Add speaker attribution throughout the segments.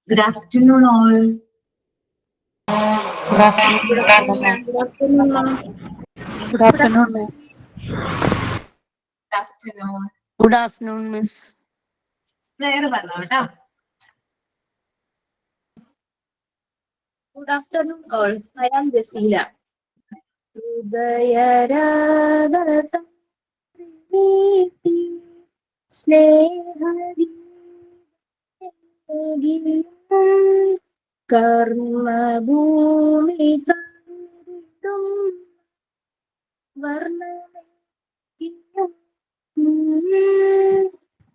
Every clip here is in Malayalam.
Speaker 1: Good afternoon, all.
Speaker 2: Good afternoon.
Speaker 3: Good afternoon, ma'am.
Speaker 2: Good afternoon, ma'am.
Speaker 1: Good afternoon.
Speaker 2: Good afternoon, Miss.
Speaker 1: Prayer പറഞ്ഞോ കേട്ടോ.
Speaker 3: Good afternoon, all. I am Jasila. ഹൃദയരാഗതം നീട്ടി സ്നേഹഗീതം കർമ്മഭൂമി തന്നിടും വർണ്ണമേകിയും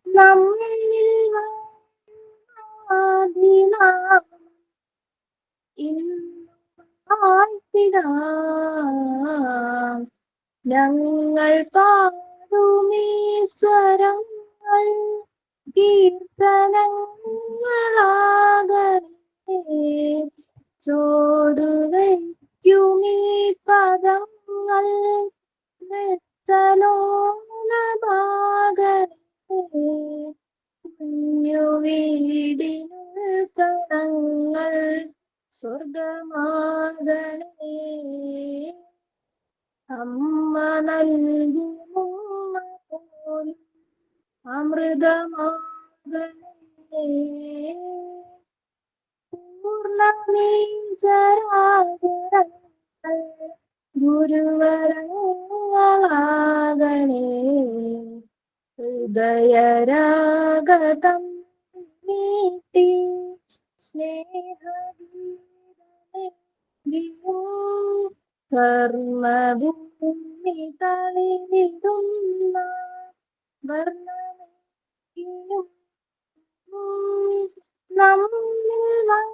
Speaker 3: നമ്മിൽ ആദിനാമം ഇന്നായിത്തിടാം ഞങ്ങൾ പാടുമീ സ്വരങ്ങൾ കീർത്തനങ്ങളാകട്ടെ ചോടുവയ്ക്കുമീ പദങ്ങൾ നൃത്തലോലമാകട്ടെ കുഞ്ഞു വീടിനുൾ തടങ്ങൾ സ്വർഗമാകണേ അമ്മ നൽകുമോ പോലും അമൃതമാകണേ പൂർണ്ണമീ ചരാചരങ്ങൾ ഗുരുവരങ്ങളാകണേ ഹൃദയരാഗതം നീട്ടി സ്നേഹഗീതമെങ്കിലും കർമ്മഭൂമി തളിരിടുന്ന വർണ്ണമേകിയും നമ്മിൽ വാഴുമാദിനാം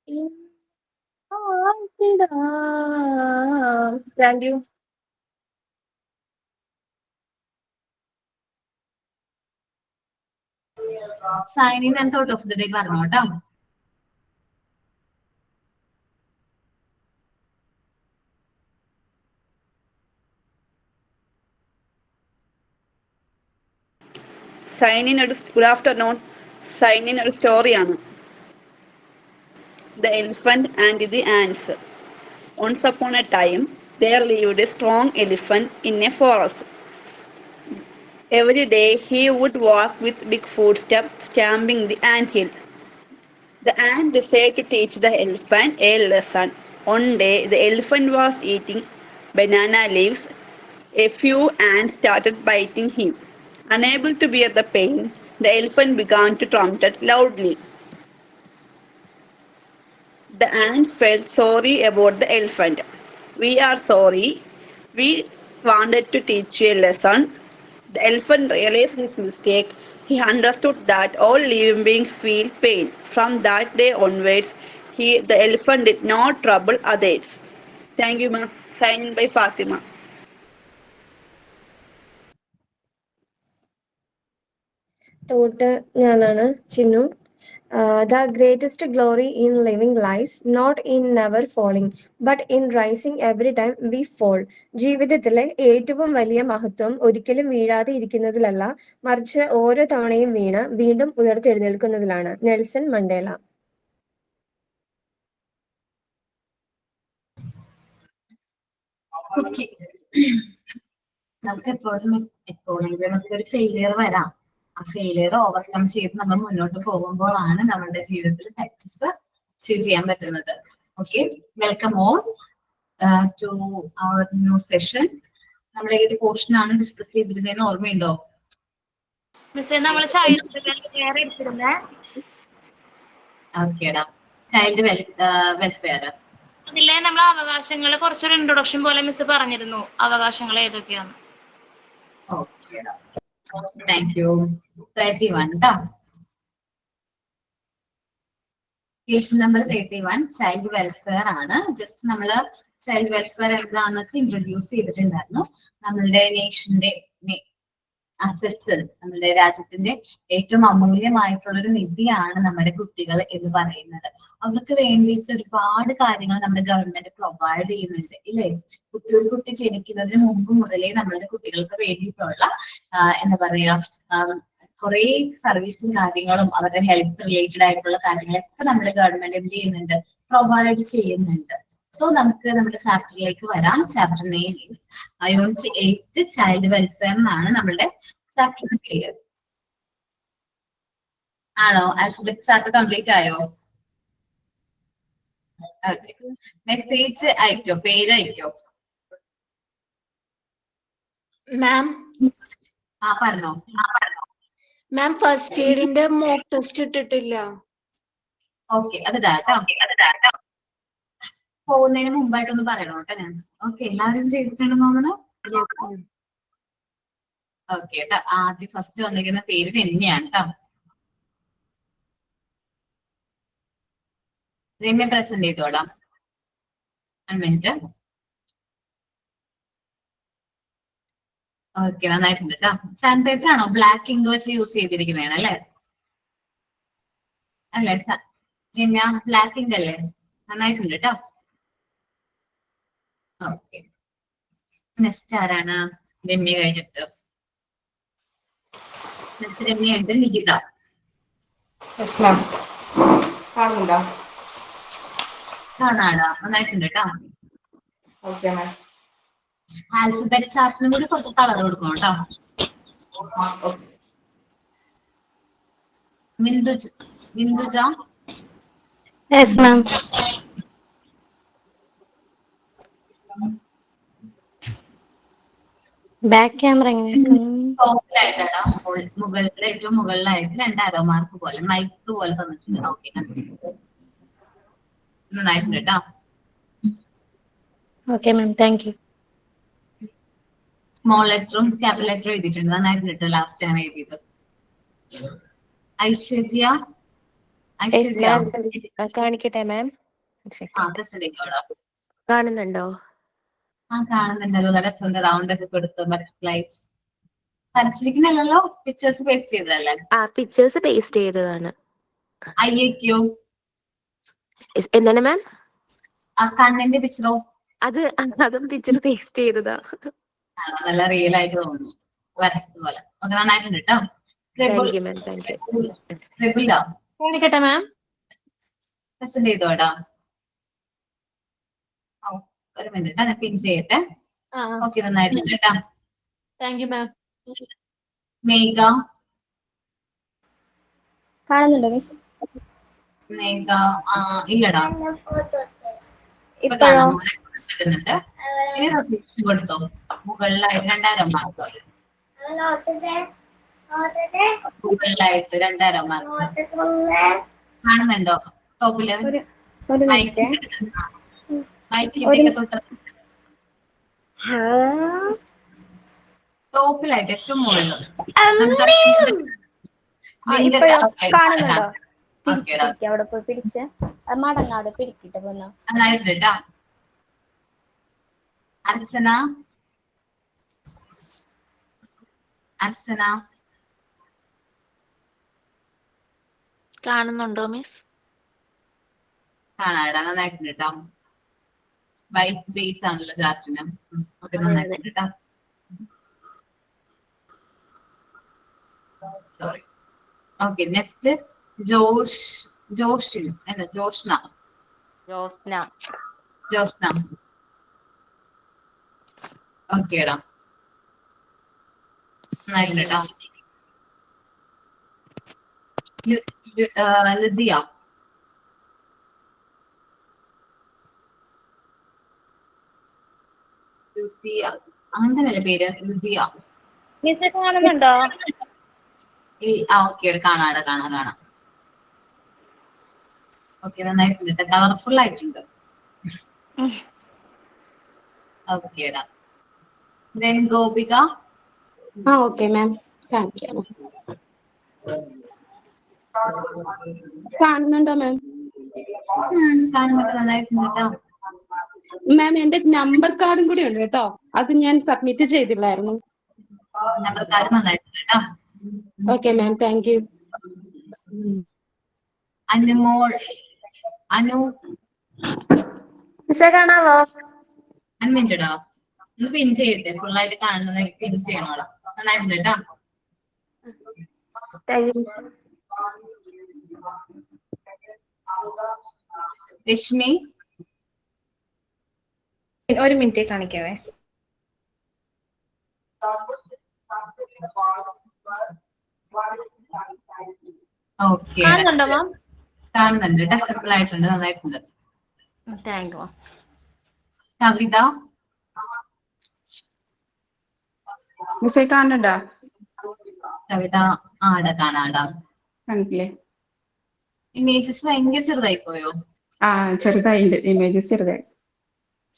Speaker 3: ഇന്നായിത്തിടാം. Thank you.
Speaker 1: Signing and thought of the day പറഞ്ഞോ കേട്ടോ.
Speaker 4: സൈനിൻ ഒരു ഗുഡ് ആഫ്റ്റർനൂൺ. സൈനിൻ ഒരു സ്റ്റോറിയാണ്. The elephant and the ants. Once upon a time, there lived a strong elephant in a forest. Every day he would walk with big footsteps, stamping the anthill. The ant decided to teach the elephant a lesson. One day, the elephant was eating banana leaves. A few ants started biting him. Unable to bear the pain, the elephant began to trumpet loudly. The ants felt sorry about the elephant. We are sorry. We wanted to teach you a lesson. The elephant realized his mistake. He understood that all living beings feel pain. From that day onwards, the elephant did not trouble others. Thank you, ma'am. Signing by Fatima.
Speaker 5: Thought ഞാനാണ് Chinnu. The greatest glory in living lies not in never falling, but in rising every time we fall. ജീവിതത്തിലെ ഏറ്റവും വലിയ മഹത്വം ഒരിക്കലും വീഴാതെ ഇരിക്കുന്നതിലല്ല, മറിച്ച് ഓരോ തവണയും വീണ് വീണ്ടും ഉയർത്തെഴുന്നേൽക്കുന്നതിലാണ്. Nelson Mandela.
Speaker 1: നമുക്ക് എപ്പോഴെങ്കിലും നമുക്കൊരു ഫെയിലിയർ വരാം. ആ ഫെയിലിയർ ഓവർകം ചെയ്ത് നമ്മൾ മുന്നോട്ട് പോകുമ്പോഴാണ് നമ്മുടെ ജീവിതത്തിൽ സക്സസ് അച്ചീവ് ചെയ്യാൻ പറ്റുന്നത്. Okay, welcome all to our new session. നമ്മൾ ഏത് പോർഷൻ ആണ് ഡിസ്കസ് ചെയ്തിരുന്നതെന്ന് ഓർമ്മയുണ്ടോ? ഓക്കേടാ, ചൈൽഡ് വെൽഫെയർ.
Speaker 6: അതിലെ നമ്മളെ അവകാശങ്ങളെ കുറച്ചൊരു ഇൻട്രൊഡക്ഷൻ പോലെ മിസ് പറഞ്ഞിരുന്നു, അവകാശങ്ങൾ ഏതൊക്കെയാണ്.
Speaker 1: ഓക്കേടാ, താങ്ക് യു. 31 ട്ടോ. കേസ് നമ്പർ 31 ചൈൽഡ് വെൽഫെയർ ആണ്. ജസ്റ്റ് നമ്മള് ചൈൽഡ് വെൽഫെയർ എന്താണെന്നൊക്കെ ഇൻട്രൊഡ്യൂസ് ചെയ്തിട്ടുണ്ടായിരുന്നു. നമ്മളുടെ നേഷന്റെ അസറ്റ്സ്, നമ്മുടെ രാജ്യത്തിന്റെ ഏറ്റവും അമൂല്യമായിട്ടുള്ളൊരു നിധിയാണ് നമ്മുടെ കുട്ടികൾ എന്ന് പറയുന്നത്. അവർക്ക് വേണ്ടിയിട്ട് ഒരുപാട് കാര്യങ്ങൾ നമ്മുടെ ഗവൺമെന്റ് പ്രൊവൈഡ് ചെയ്യുന്നുണ്ട്, ഇല്ലേ? ഒരു കുട്ടി ജനിക്കുന്നതിന് മുമ്പ് മുതലേ നമ്മളുടെ കുട്ടികൾക്ക് വേണ്ടിയിട്ടുള്ള എന്താ പറയാ കുറെ സർവീസും കാര്യങ്ങളും അവരുടെ ഹെൽത്ത് റിലേറ്റഡ് ആയിട്ടുള്ള കാര്യങ്ങളൊക്കെ നമ്മുടെ ഗവൺമെന്റ് എന്ത് ചെയ്യുന്നുണ്ട്, പ്രൊവൈഡ് ചെയ്യുന്നുണ്ട്. സോ നമുക്ക് നമ്മുടെ ചാപ്റ്ററിലേക്ക് വരാം. Chapter name is unit 8 child welfare എന്നാണ് നമ്മുടെ ചാപ്റ്റർ പേര്. ആണോ? ആൽഫബറ്റ് ചാർട്ട് കംപ്ലീറ്റ് ആയോ? മെസ്സേജ് അയക്കോ, പേര് അയക്കോ?
Speaker 2: മാം
Speaker 1: പറഞ്ഞോ.
Speaker 2: മാം ഫസ്റ്റ് എയ്ഡിന്റെ മോക്ക് ടെസ്റ്റ് ഇട്ടിട്ടില്ല.
Speaker 1: ഓക്കെ, അത് ഡാട്ടോ. പോകുന്നതിന് മുമ്പായിട്ടൊന്ന് പറയണോ കേട്ടോ ഞാൻ. ഓക്കെ, എല്ലാവരും ചെയ്തിട്ടുണ്ടെന്ന് തോന്നുന്നു. ഓക്കെ കേട്ടോ. ആദ്യം ഫസ്റ്റ് വന്നിരിക്കുന്ന പേര് രമ്യാണ് കേട്ടോ. രമ്യ പ്രസന്റ് ചെയ്തോടാം. 1 മിനിറ്റ്. ഓക്കെ, നന്നായിട്ടുണ്ട് കേട്ടോ. സാൻഡ് പേപ്പർ ആണോ ബ്ലാക്ക് ഇങ്ക് വെച്ച് യൂസ് ചെയ്തിരിക്കുന്നതാണ് അല്ലേ? അല്ലേ രമ്യ, ബ്ലാക്ക് ഇങ്ക് അല്ലേ? നന്നായിട്ടുണ്ട് കേട്ടോ. ഓക്കെ, നെക്സ്റ്റ് ആരാണ്? രമ്യ കഴിഞ്ഞിട്ട് നെക്സ്റ്റ് രമ്യ ഉണ്ട്, നികിത. കാണാടാ, നന്നായിട്ടുണ്ട് കേട്ടോ. ആൽഫബറ്റ് ചാർട്ടിനും കൂടി കുറച്ച് കളർ കൊടുക്കണം കേട്ടോ. Binduja.
Speaker 3: Yes ma'am. Back camera
Speaker 1: ടോപ്പിലായിട്ടാ മുകളിൽ ഏറ്റവും മുകളിലായിട്ട് 2 ആരോ മാർക്ക് പോലെ മൈക്ക് പോലെ തന്നിട്ടുണ്ട്. ഓക്കെ, നന്നായിട്ടുണ്ട് കേട്ടോ.
Speaker 3: Okay ma'am, thank you.
Speaker 1: Small ലെറ്ററും ക്യാപിറ്റൽ ലെറ്ററും എഴുതിയിട്ടുണ്ട്. നന്നായിട്ടുണ്ട്. ലാസ്റ്റ് ആണ് എഴുതിയത്. ഐശ്വര്യ.
Speaker 7: കാണിക്കട്ടെ മാം. കാണുന്നുണ്ടോ?
Speaker 1: കാണുന്നുണ്ട്. അത് നല്ല രസമുണ്ട്. റൗണ്ട് ഒക്കെ കൊടുത്ത് ബട്ടർഫ്ലൈസ് വരച്ചിരിക്കുന്നല്ലോ. പിക്ചേഴ്സ് പേസ്റ്റ് ചെയ്തതല്ലേ?
Speaker 7: പിക്ചേഴ്സ് പേസ്റ്റ് ചെയ്തതാണ്.
Speaker 1: അയ്യോ,
Speaker 7: എന്താണ് മാം?
Speaker 1: കണ്ണിന്റെ പിക്ചറോ?
Speaker 7: അതും പിക്ചർ പേസ്റ്റ് ചെയ്തതാ.
Speaker 1: നല്ല റിയൽ ആയിട്ട് തോന്നുന്നു, വരച്ചത് പോലെ. ഓക്കെ, നന്നായിട്ടുണ്ട് കേട്ടോ.
Speaker 2: കാണിക്കട്ടെ മാം.
Speaker 1: പ്രസന്റ് ചെയ്തോടാ. ഒരു മിനിറ്റ്, ഞാൻ പിൻ ചെയ്യട്ടെ. ഓക്കെ, നന്നായിട്ടുണ്ട് കേട്ടോ.
Speaker 2: Thank you ma'am.
Speaker 1: മേഘ.
Speaker 3: കാണുന്നുണ്ടോ മിസ്?
Speaker 1: മേഘ ഇല്ലടാ.
Speaker 3: ഇപ്പോഴോ?
Speaker 1: പറ്റുന്നുണ്ട്. കൊടുത്തോ മുകളിലായിട്ട് 2 ആരോ മാർക്ക്. മുകളിലായിട്ട് 2 ആരോ മാർക്ക് കാണുന്നുണ്ടോ? ടോപ്പില് മൈക്കിന്റെ തൊട്ട് ടോപ്പിലായിട്ട് ഏറ്റവും മുകളിൽ
Speaker 3: കാണുന്നുണ്ടോ? അവിടെ പോയി പിടിച്ച് മടങ്ങാതെ പിടിക്കിട്ട് പോന്നോ.
Speaker 1: നന്നായിട്ടുണ്ട് കേട്ടോ. അർച്ചന.
Speaker 7: കാണുന്നുണ്ടോ മിസ്?
Speaker 1: കാണാടാ, നന്നായിട്ടുണ്ട് കേട്ടോ. വൈറ്റ് ബേസ് ആണല്ലോ ചാർട്ടിന്. ഓക്കെ, നന്നായിട്ടുണ്ട് കേട്ടോ. സോറി. Okay, next Joshna. ഓക്കേടാ, നന്നായിട്ടുണ്ട് കേട്ടോ. ലുദിയ. അങ്ങനെ തന്നെയല്ലേ പേര്? ലുദിയ.
Speaker 3: കാണുന്നുണ്ടോ?
Speaker 1: ഓക്കെ, കാണാം. ഓക്കെ, നന്നായിട്ടുണ്ട്. കളർഫുൾ ആയിട്ടുണ്ട്. ഓക്കേടാ. ദെൻ ഗോപിക.
Speaker 3: ഓക്കെ മാം, കാണിക്കാം. കാണുന്നുണ്ടോ മാം?
Speaker 1: കാണുന്നുണ്ട്, നന്നായിട്ടുണ്ട് കേട്ടോ.
Speaker 3: മാം, എന്റെ നമ്പർ കാർഡും കൂടി ഉണ്ട് കേട്ടോ. അത് ഞാൻ സബ്മിറ്റ് ചെയ്തില്ലായിരുന്നു.
Speaker 1: നമ്പർ കാർഡ് നന്നായിട്ടുണ്ട് കേട്ടോ.
Speaker 3: Okay ma'am, thank you.
Speaker 1: Anumol.
Speaker 5: കാണാവോ?
Speaker 1: 1 മിനിറ്റ് ഇടാ. ഒന്ന് പിൻ ചെയ്യട്ടെ. ഫുള്ളായിട്ട് കാണുന്നത് പിൻ ചെയ്യണോടാ. നന്നായിട്ടുണ്ട് കേട്ടോ.
Speaker 5: Thank U.
Speaker 1: രശ്മി
Speaker 8: ഒരു മിനിറ്റ് കാണിക്കാവേ.
Speaker 1: ഓക്കെ
Speaker 8: കാണുന്നുണ്ടോ മാം?
Speaker 1: കാണുന്നുണ്ട്. ഡെസബിൾ ആയിട്ടുണ്ട്, നന്നായിട്ടുണ്ട്.
Speaker 8: Thank you.
Speaker 1: കവിത
Speaker 3: മിസ്സേ കാണുന്നുണ്ടോ?
Speaker 1: കവിത ആട കാണാടാ.
Speaker 3: കണ്ടില്ലേ?
Speaker 1: ഇമേജസ് ഭയങ്കര ചെറുതായി പോയോ?
Speaker 3: ആ ചെറുതായിണ്ട്, ഇമേജസ് ചെറുതായി.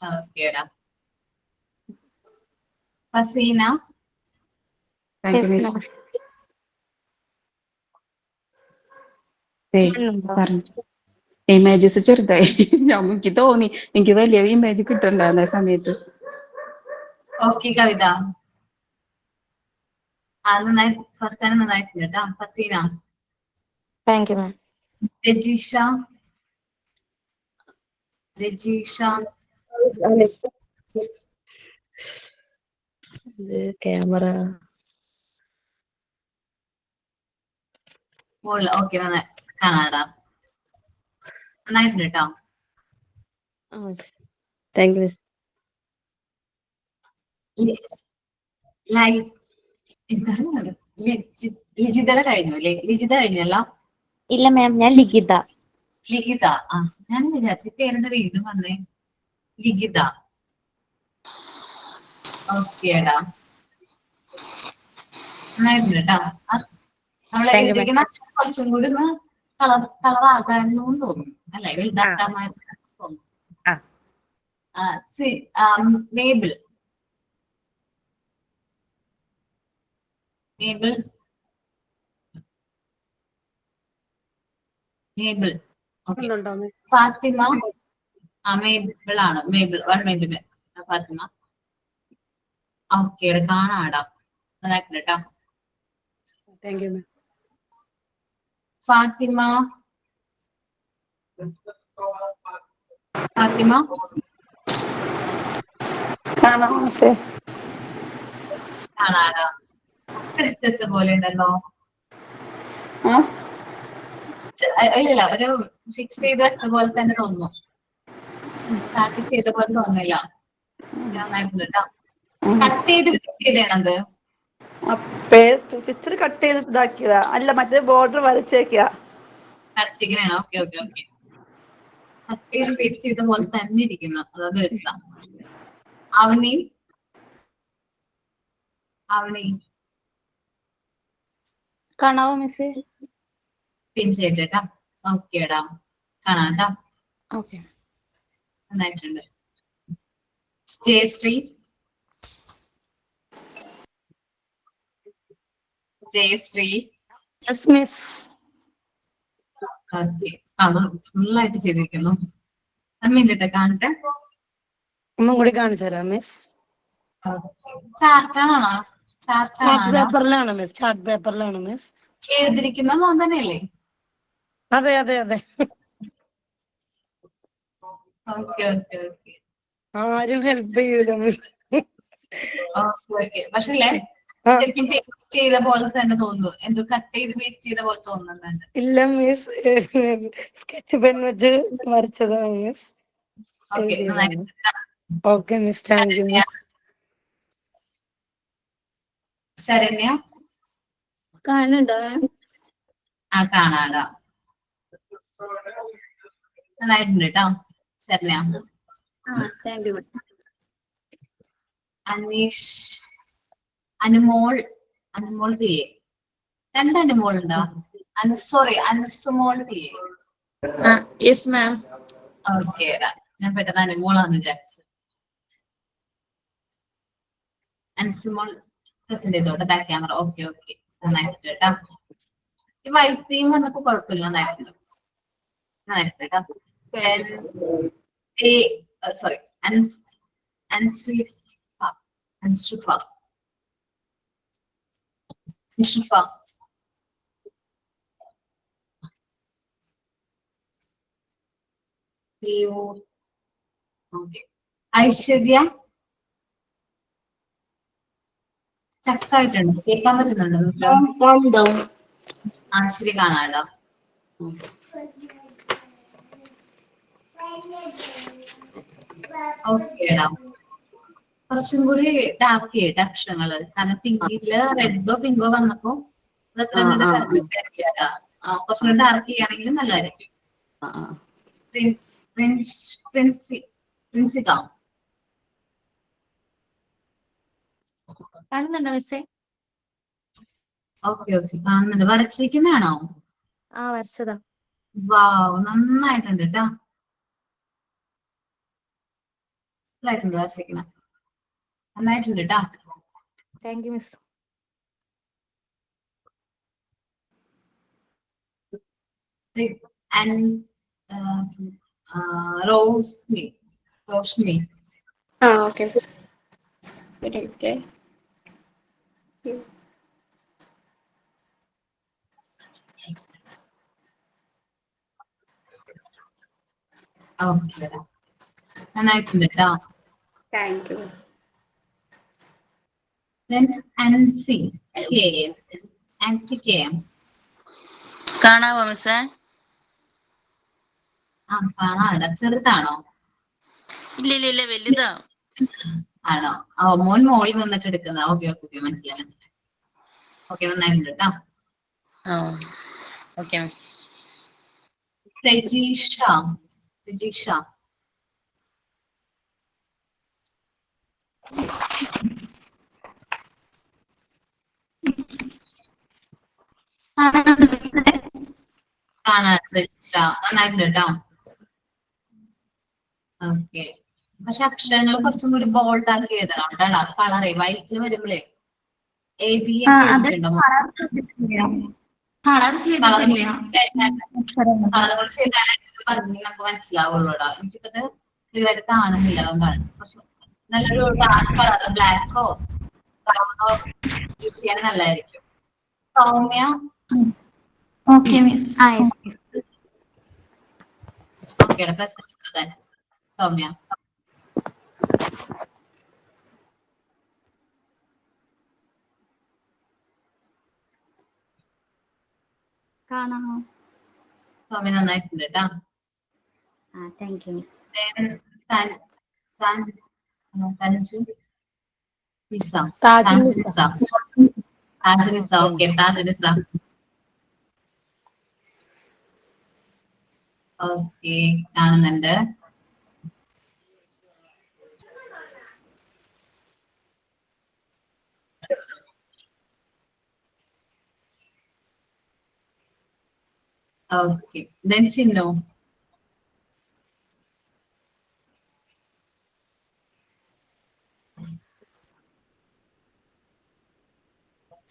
Speaker 1: ഓക്കേടാ. Faseena
Speaker 3: thank you miss. പറഞ്ഞു ഇമേജസ് ചെറുതായി. എനിക്ക് തോന്നി എനിക്ക് വലിയ ഇമേജ് കിട്ടണ്ടായിരുന്ന സമയത്ത്.
Speaker 1: ഓക്കെ കവിത നന്നായി, ഫസ്റ്റ് നന്നായിട്ടുണ്ട് കേട്ടോ. Faseena.
Speaker 7: Thank you ma'am.
Speaker 1: Rajisha Rajisha
Speaker 7: camera
Speaker 1: okay, നന്നായി കാണാടാ, നന്നായിട്ടുണ്ട് കേട്ടോ.
Speaker 7: Thank U.
Speaker 1: എന്താണ് ലിജിത കഴിഞ്ഞു അല്ലേ? ലിജിത കഴിഞ്ഞല്ലോ.
Speaker 7: ഇല്ല മാം, ഞാൻ ലിഖിത.
Speaker 1: ലിഖിത. ആ ഞാൻ വിചാരിച്ച പേരെന്താ വീണ്ടും വന്നേ. ലിഖിത. ഓക്കേടാ, നന്നായിട്ടുണ്ട് കേട്ടോ. നമ്മൾ എഴുതിയിരിക്കുന്ന കുറച്ചും കൂടി ഒന്ന് കളറാകാമെന്ന് തോന്നുന്നു അല്ലെ? വലുതാക്കാമായിരുന്നു തോന്നുന്നു. Mabel. Mabel Mabel okay. Fathima. Mabel ആണ്. Mabel 1 minute. ഫാത്തിമ. ഓക്കെ, കാണാടാ, നന്നായിട്ടുണ്ട് കേട്ടോ.
Speaker 3: Thank you.
Speaker 1: ഫാത്തിമ. ഫാത്തിമ കാണാടാ. വെച്ച പോലെ ഉണ്ടല്ലോ. ഇല്ല, ഒരു ഫിക്സ് ചെയ്ത് വെച്ച പോലെ തന്നെ തോന്നുന്നു. സ്റ്റാർട്ട് ചെയ്ത പോലെ തോന്നില്ല. നന്നായിട്ടുണ്ട് കേട്ടോ. കട്ട് ചെയ്ത് ഫിക്സ് ചെയ്തേണത്.
Speaker 4: പിക്ചർ കട്ട് ചെയ്ത് ഇതാക്കിയതാ, അല്ല മറ്റേ ബോർഡർ വരച്ചേക്കാ.
Speaker 1: വരച്ചിരിക്കണേണോ? Okay okay okay. കട്ട് ചെയ്ത് ഫിക്സ് ചെയ്ത പോലെ തന്നെ ഇരിക്കുന്നു, അതൊന്ന് വെച്ചതാ. അവനി.
Speaker 8: കാണാവോ മിസ്?
Speaker 1: പിൻ ചെയ്തേട്ടാ. ഓക്കേടാ, കാണാട്ടാ.
Speaker 8: ഓക്കെ,
Speaker 1: നന്നായിട്ടുണ്ട്. ജയശ്രീ. ജയശ്രീ ഫുള്ളായിട്ട് ചെയ്തിരിക്കുന്നു. മിനിറ്റ് കാണട്ടെ.
Speaker 9: ഒന്നും കൂടി കാണിച്ചു തരാം മിസ്.
Speaker 1: ചാർട്ടാണോ?
Speaker 9: ചാർട്ട് പേപ്പറിലാണ് മിസ്, ചാർട്ട് പേപ്പറിലാണ് മിസ്
Speaker 1: എഴുതിരിക്കുന്ന മോൻ തന്നെയല്ലേ?
Speaker 9: അതെ അതെ അതെ.
Speaker 1: Okay okay okay.
Speaker 9: ആരും ഹെൽപ്പ് ചെയ്യൂല മിസ്.
Speaker 1: പക്ഷേ ശരിക്കും പേസ്റ്റ് ചെയ്ത പോലെ തന്നെ തോന്നുന്നു. എന്തോ കട്ട് ചെയ്ത് പേസ്റ്റ് ചെയ്ത പോലെ തോന്നുന്നുണ്ട്.
Speaker 9: ഇല്ല മിസ്, സ്കെച്ച് പെൻ വെച്ച് വരച്ചതാണ് miss. Okay miss, thank you miss.
Speaker 1: Saranya.
Speaker 2: കാണുന്നുണ്ടോ?
Speaker 1: കാണാടാ, നന്നായിട്ടുണ്ട് കേട്ടോ ശരണ്യ.
Speaker 2: Thank you.
Speaker 1: അനീഷ്. അനുമോൾ. അനുമോൾ തീയെ. 2 അനുമോൾ ഉണ്ടോ? അനുസുമോൾ തീയെ.
Speaker 6: Yes ma'am.
Speaker 1: ഓക്കേടാ, ഞാൻ പെട്ടെന്ന് അനുമോളാന്ന് വിചാരിച്ചു. അനുസുമോൾ പ്രസന്റ് ചെയ്തോട്ടെ ബാക്ക് ക്യാമറ. ഓക്കെ ഓക്കെ, നന്നായിട്ടുണ്ട് കേട്ടോ. ഈ വൈറ്റ് തീം വന്നപ്പോ കുഴപ്പമില്ല, നന്നായിട്ടുണ്ട് കേട്ടോ. സോറി, അൻസുഫ. ഐശ്വര്യ. ചക്കായിട്ടുണ്ട്, കേൾക്കാൻ പറ്റുന്നുണ്ടോ? ശരി കാണാട്ടോ. ഓക്കേടാ. കുറച്ചും കൂടി ഡാർക്ക് ചെയ്യട്ടെ അക്ഷരങ്ങള്. കാരണം പിങ്കില് റെഡോ പിങ്കോ വന്നപ്പോ അത് അത്ര പെർഫെക്റ്റ് ആയിരിക്കില്ല. കുറച്ചും കൂടി ഡാർക്ക് ചെയ്യുകയാണെങ്കിൽ നല്ലതായിരിക്കും. പ്രിൻസിക
Speaker 8: കാണുന്നുണ്ടോ മിസ്സേ?
Speaker 1: ഓക്കെ ഓക്കെ കാണുന്നുണ്ട്. വരച്ചിരിക്കുന്നതാണോ?
Speaker 8: വരച്ചതാ.
Speaker 1: വാവ്, നന്നായിട്ടുണ്ട് കേട്ടോ. നന്നായിട്ടുണ്ട് വരച്ചിരിക്കുന്നത്. നന്നായിട്ടുണ്ട് കേട്ടോ.
Speaker 8: Thank you miss.
Speaker 1: Roshni.
Speaker 8: Okay.
Speaker 1: Okay നന്നായിട്ടുണ്ട് കേട്ടോ.
Speaker 4: Thank you.
Speaker 1: ആൻസി കെ.
Speaker 10: കാണാവോ മിസ്സേ?
Speaker 1: കാണാടാ. ചെറുതാണോ?
Speaker 10: ഇല്ല വലുതാ.
Speaker 1: ആണോ? മോൻ മോളിൽ വന്നിട്ട് എടുക്കുന്ന. ഓക്കെ ഓക്കെ മനസ്സിലായി. ഓക്കെ നന്നായിട്ടുണ്ട് കേട്ടോ.
Speaker 10: Okay miss.
Speaker 1: രജീഷ. കാണാൻ രജീഷ നന്നായിട്ടുണ്ട് കേട്ടോ. ഓക്കെ. പക്ഷെ അക്ഷരങ്ങൾ കുറച്ചും കൂടി ബോൾഡ് ആക്കി എഴുതണം കേട്ടോ. കളറേ വൈറ്റിൽ വരുമ്പോഴേ നമുക്ക് മനസ്സിലാവുള്ളൂടാ. എനിക്കിപ്പത് ക്ലിയർ ആയിട്ട് കാണുന്നില്ല. അതുകൊണ്ടാണ് കുറച്ച് നല്ലൊരു ഡാർക്ക് കളർ ബ്ലാക്കോ ബ്രൗണോ യൂസ് ചെയ്യാൻ നല്ലതായിരിക്കും. സൗമ്യ. ഓക്കേടാ. പ്രശ്നം തന്നെ സൗമ്യ.
Speaker 8: കാണാമോ?
Speaker 1: സൗമ്യ നന്നായിട്ടുണ്ട് കേട്ടോ.
Speaker 8: Thank you miss.
Speaker 1: Thajunisa. Okay Thajunisa. Okay കാണുന്നുണ്ട്. ഓക്കെ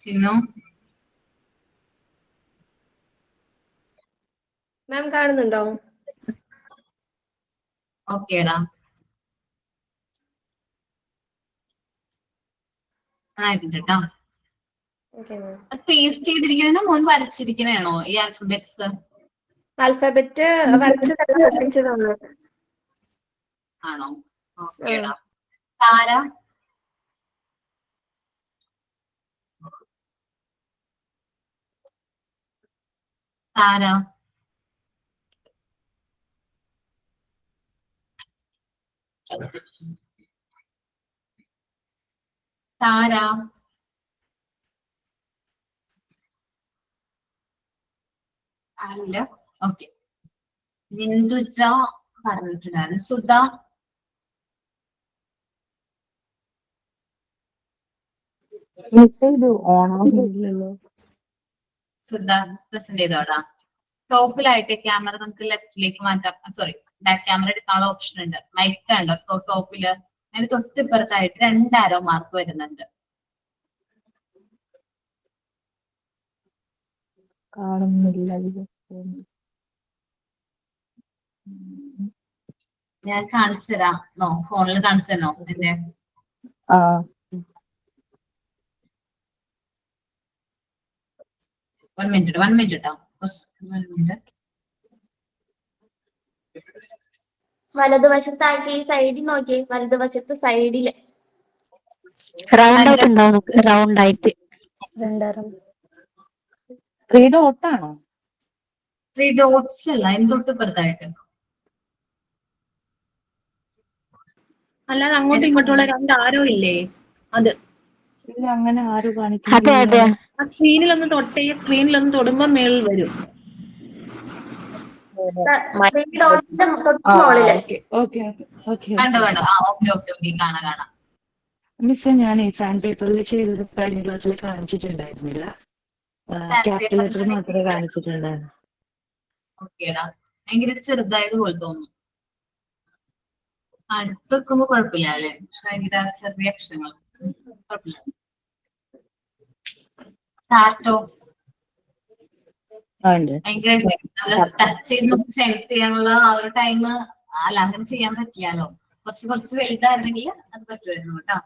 Speaker 1: ചിന്നു.
Speaker 5: മാം കാണുന്നുണ്ടോ?
Speaker 1: ഓക്കേടാ. നന്നായിട്ടുണ്ട് കേട്ടോ. പേസ്റ്റ് ചെയ്തിരിക്കണോ മോൻ വരച്ചിരിക്കണോ ഈ ആൽഫബറ്റ്സ്?
Speaker 5: ആൽഫബറ്റ് വരച്ചതാണ്.
Speaker 1: ആണോ? ഓക്കേടാ. താര. അല്ല. ഓക്കെ. ബിന്ദുജ പറഞ്ഞിട്ടുണ്ടായിരുന്നു. സുധ. സുധ പ്രസന്റ് ചെയ്തോടാ. ടോപ്പിലായിട്ട് ക്യാമറ നമുക്ക് ലെഫ്റ്റിലേക്ക് മാറ്റാം. സോറി, ബാക്ക് ക്യാമറ എടുക്കാനുള്ള ഓപ്ഷൻ ഉണ്ട്. മൈക്ക് ഉണ്ടോ ടോപ്പില്? അതിന് തൊട്ടിപ്പുറത്തായിട്ട് 2 ആരോ മാർക്ക് വരുന്നുണ്ട്. ഞാൻ കാണിച്ചു തരാം. ഫോണിൽ കാണിച്ചു തരണോ? എന്റെ 1 മിനിറ്റ് കേട്ടോ. 1 മിനിറ്റ്.
Speaker 2: വലതുവശത്താക്കി സൈഡിൽ നോക്കിയേ. വലതുവശത്ത് സൈഡില്
Speaker 7: റൗണ്ട് ആയിട്ട് ഉണ്ടാവും. റൗണ്ട് ആയിട്ട് 3 ഡോട്ടാണോ?
Speaker 1: 3 dots അല്ല, എന്തൊട്ട് പുറത്തായിട്ട്.
Speaker 11: അല്ലാതെ അങ്ങോട്ടും ഇങ്ങോട്ടുള്ള 2 ആരോ ഇല്ലേ? അത്
Speaker 7: ഇല്ല, അങ്ങനെ ആരും കാണിക്കുന്നില്ല.
Speaker 11: ആ സ്ക്രീനിലൊന്ന് തൊടുമ്പോ മേളിൽ വരും.
Speaker 1: കണ്ടോ കണ്ടോ? ഓക്കെ ഓക്കെ ഓക്കെ, കാണാം.
Speaker 7: മിസ്സേ, ഞാൻ സാൻഡ് പേപ്പറിൽ ചെയ്തത് കഴിഞ്ഞ ക്ലാസ്സിൽ കാണിച്ചിട്ടുണ്ടായിരുന്നില്ല. കാൽക്കുലേറ്റർ മാത്രമേ കാണിച്ചിട്ടുണ്ടായിരുന്നു.
Speaker 1: ഓക്കേടാ, ഭയങ്കര ചെറുതായത് പോലെ തോന്നുന്നു. അടുത്ത് വെക്കുമ്പോ കുഴപ്പമില്ല അല്ലേ? പക്ഷെ ഭയങ്കര ചെറിയ അക്ഷരങ്ങൾ. കുഴപ്പമില്ല. ചാർട്ടോ ഭയങ്കര ടച്ച് ചെയ്ത് നമുക്ക് സെൻസ് ചെയ്യാനുള്ള ആ ഒരു ടൈം അല്ല, അങ്ങനെ ചെയ്യാൻ പറ്റില്ലല്ലോ. കുറച്ച് വലുതായിരുന്നെങ്കിൽ അത് പറ്റുമായിരുന്നു കേട്ടോ.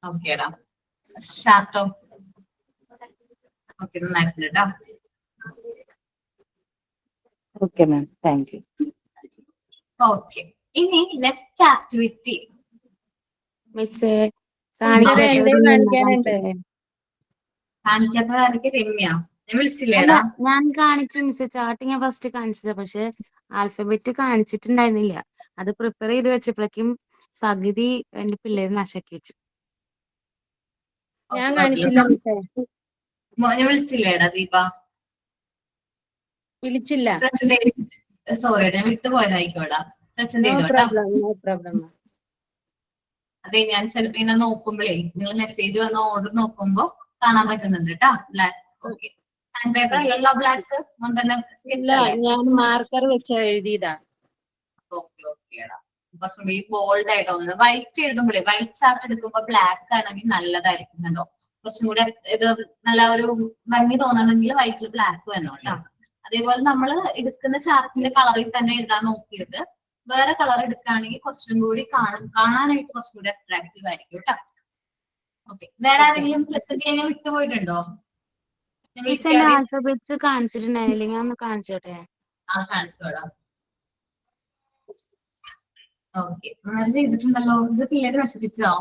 Speaker 1: ഓക്കേടാ. ഷാർട്ടോ ഓക്കെ, നന്നായിട്ടുണ്ട് കേട്ടോ.
Speaker 7: Okay ma'am, thank U.
Speaker 1: Okay, ഇനി നെക്സ്റ്റ് ആക്ടിവിറ്റി.
Speaker 2: മിസ്സേ
Speaker 1: കാണിക്കാത്തവരായിരിക്കും രമ്യ. ഞാൻ വിളിച്ചില്ലേടാ?
Speaker 2: ഞാൻ കാണിച്ചു മിസ്സേ, ചാർട്ട് ഞാൻ ഫസ്റ്റ് കാണിച്ചത്, പക്ഷെ ആൽഫബറ്റ് കാണിച്ചിട്ടുണ്ടായിരുന്നില്ല. അത് പ്രിപ്പയർ ചെയ്ത് വെച്ചപ്പോഴേക്കും പകുതി എന്റെ പിള്ളേര് നാശാക്കി വെച്ചു.
Speaker 1: ഞാൻ കാണിച്ചില്ല. ഞാൻ വിളിച്ചില്ലേടാ ദീപ?
Speaker 2: വിളിച്ചില്ല.
Speaker 1: സോറി, ഞാൻ വിട്ടുപോയതായിക്കോടാ. പ്രസന്റ് ചെയ്തോട്ടാ. അതെ, ഞാൻ ചിലപ്പോ ഇങ്ങനെ നോക്കുമ്പോഴേ നിങ്ങൾ മെസ്സേജ് വന്ന ഓർഡർ നോക്കുമ്പോ കാണാൻ പറ്റുന്നുണ്ട് കേട്ടാ. ബ്ലാക്ക്. ഓക്കെ, ഹാൻഡ് പേപ്പർ അല്ലല്ലോ ബ്ലാക്ക്?
Speaker 2: ഞാൻ മാർക്കർ വെച്ച് എഴുതിയതാ.
Speaker 1: ഓക്കേടാ. കുറച്ചും കൂടി ബോൾഡ് ആയിട്ട് തോന്നുന്നത്. വൈറ്റ് എഴുതുമ്പോഴേ, വൈറ്റ് ചാർട്ട് എടുക്കുമ്പോ ബ്ലാക്ക് ആണെങ്കിൽ നല്ലതായിരിക്കും കണ്ടോ. കുറച്ചും കൂടെ ഇത് നല്ല ഒരു ഭംഗി തോന്നണമെങ്കിൽ വൈറ്റിൽ ബ്ലാക്ക് വേണം കേട്ടോ. അതേപോലെ നമ്മൾ എടുക്കുന്ന ചാർട്ടിന്റെ കളറിൽ തന്നെ എഴുതാൻ നോക്കിയിട്ട് വേറെ കളർ എടുക്കുകയാണെങ്കിൽ കുറച്ചും കൂടി കാണാനായിട്ട് കുറച്ചും കൂടി അട്രാക്റ്റീവ് ആയിരിക്കും കേട്ടോ. ഓക്കെ, വേറെ ആരെങ്കിലും പ്രസന്റ് ചെയ്യാൻ വിട്ടുപോയിട്ടുണ്ടോ?
Speaker 2: ആൽഫബറ്റ്സ് കാണിച്ചിട്ടുണ്ടായിരുന്നില്ല, ഞാൻ ഒന്ന് കാണിച്ചോട്ടെ.
Speaker 1: കാണിച്ചോടാം. ഓക്കെ, നന്നായി ചെയ്തിട്ടുണ്ടല്ലോ. ഇത് പിള്ളേര് നശിപ്പിച്ചോ?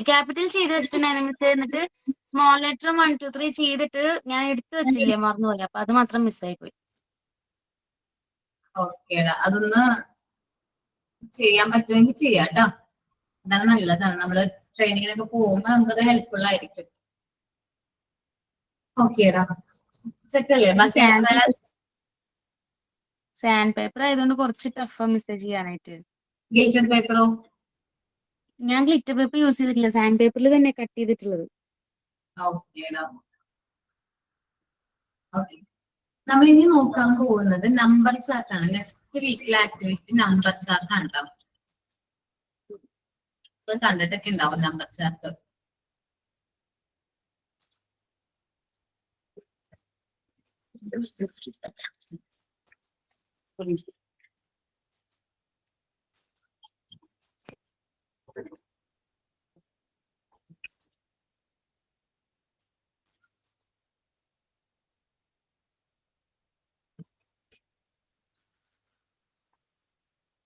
Speaker 2: ക്യാപിറ്റൽ ചെയ്ത് വെച്ചിട്ടുണ്ടായിരുന്നു മിസ്. എന്നിട്ട് സ്മോൾ ലെറ്റർ 1 2 3 ചെയ്തിട്ട് ഞാൻ എടുത്തു വെച്ചില്ലേ, മറന്നുപോലെ. അപ്പൊ അത് മാത്രം മിസ്സായി പോയി.
Speaker 1: ഓക്കേടാ, അതൊന്ന് ചെയ്യാൻ പറ്റുമെങ്കിൽ ചെയ്യാം കേട്ടോ. അതാണ് നല്ലതാണ്. നമ്മള് ട്രെയിനിങ്ങിനൊക്കെ പോകുമ്പോ നമുക്കത് ഹെൽപ്ഫുൾ ആയിരിക്കും. ഓക്കേടാ, സെറ്റല്ലേ?
Speaker 2: സാൻഡ് പേപ്പർ ആയതുകൊണ്ട് കുറച്ച് ടഫ് മെസ്സേജ് ചെയ്യാനായിട്ട്.
Speaker 1: ഗ്ലിറ്റർ പേപ്പറോ?
Speaker 2: ഞാൻ ഗ്ലിറ്റർ പേപ്പർ യൂസ് ചെയ്തിട്ടില്ല, സാൻഡ് പേപ്പറിൽ തന്നെ കട്ട് ചെയ്തിട്ടുള്ളത്.
Speaker 1: ഓക്കേടാ. ഓക്കെ, നമ്മൾ ഇനി നോക്കാൻ പോകുന്നത് നമ്പർ ചാർട്ട് ആണ്. നെക്സ്റ്റ് വീക്കിലെ ആക്ടിവിറ്റി നമ്പർ ചാർട്ട് ആണ് കേട്ടോ. കണ്ടിട്ടൊക്കെ ഉണ്ടാവും number chart.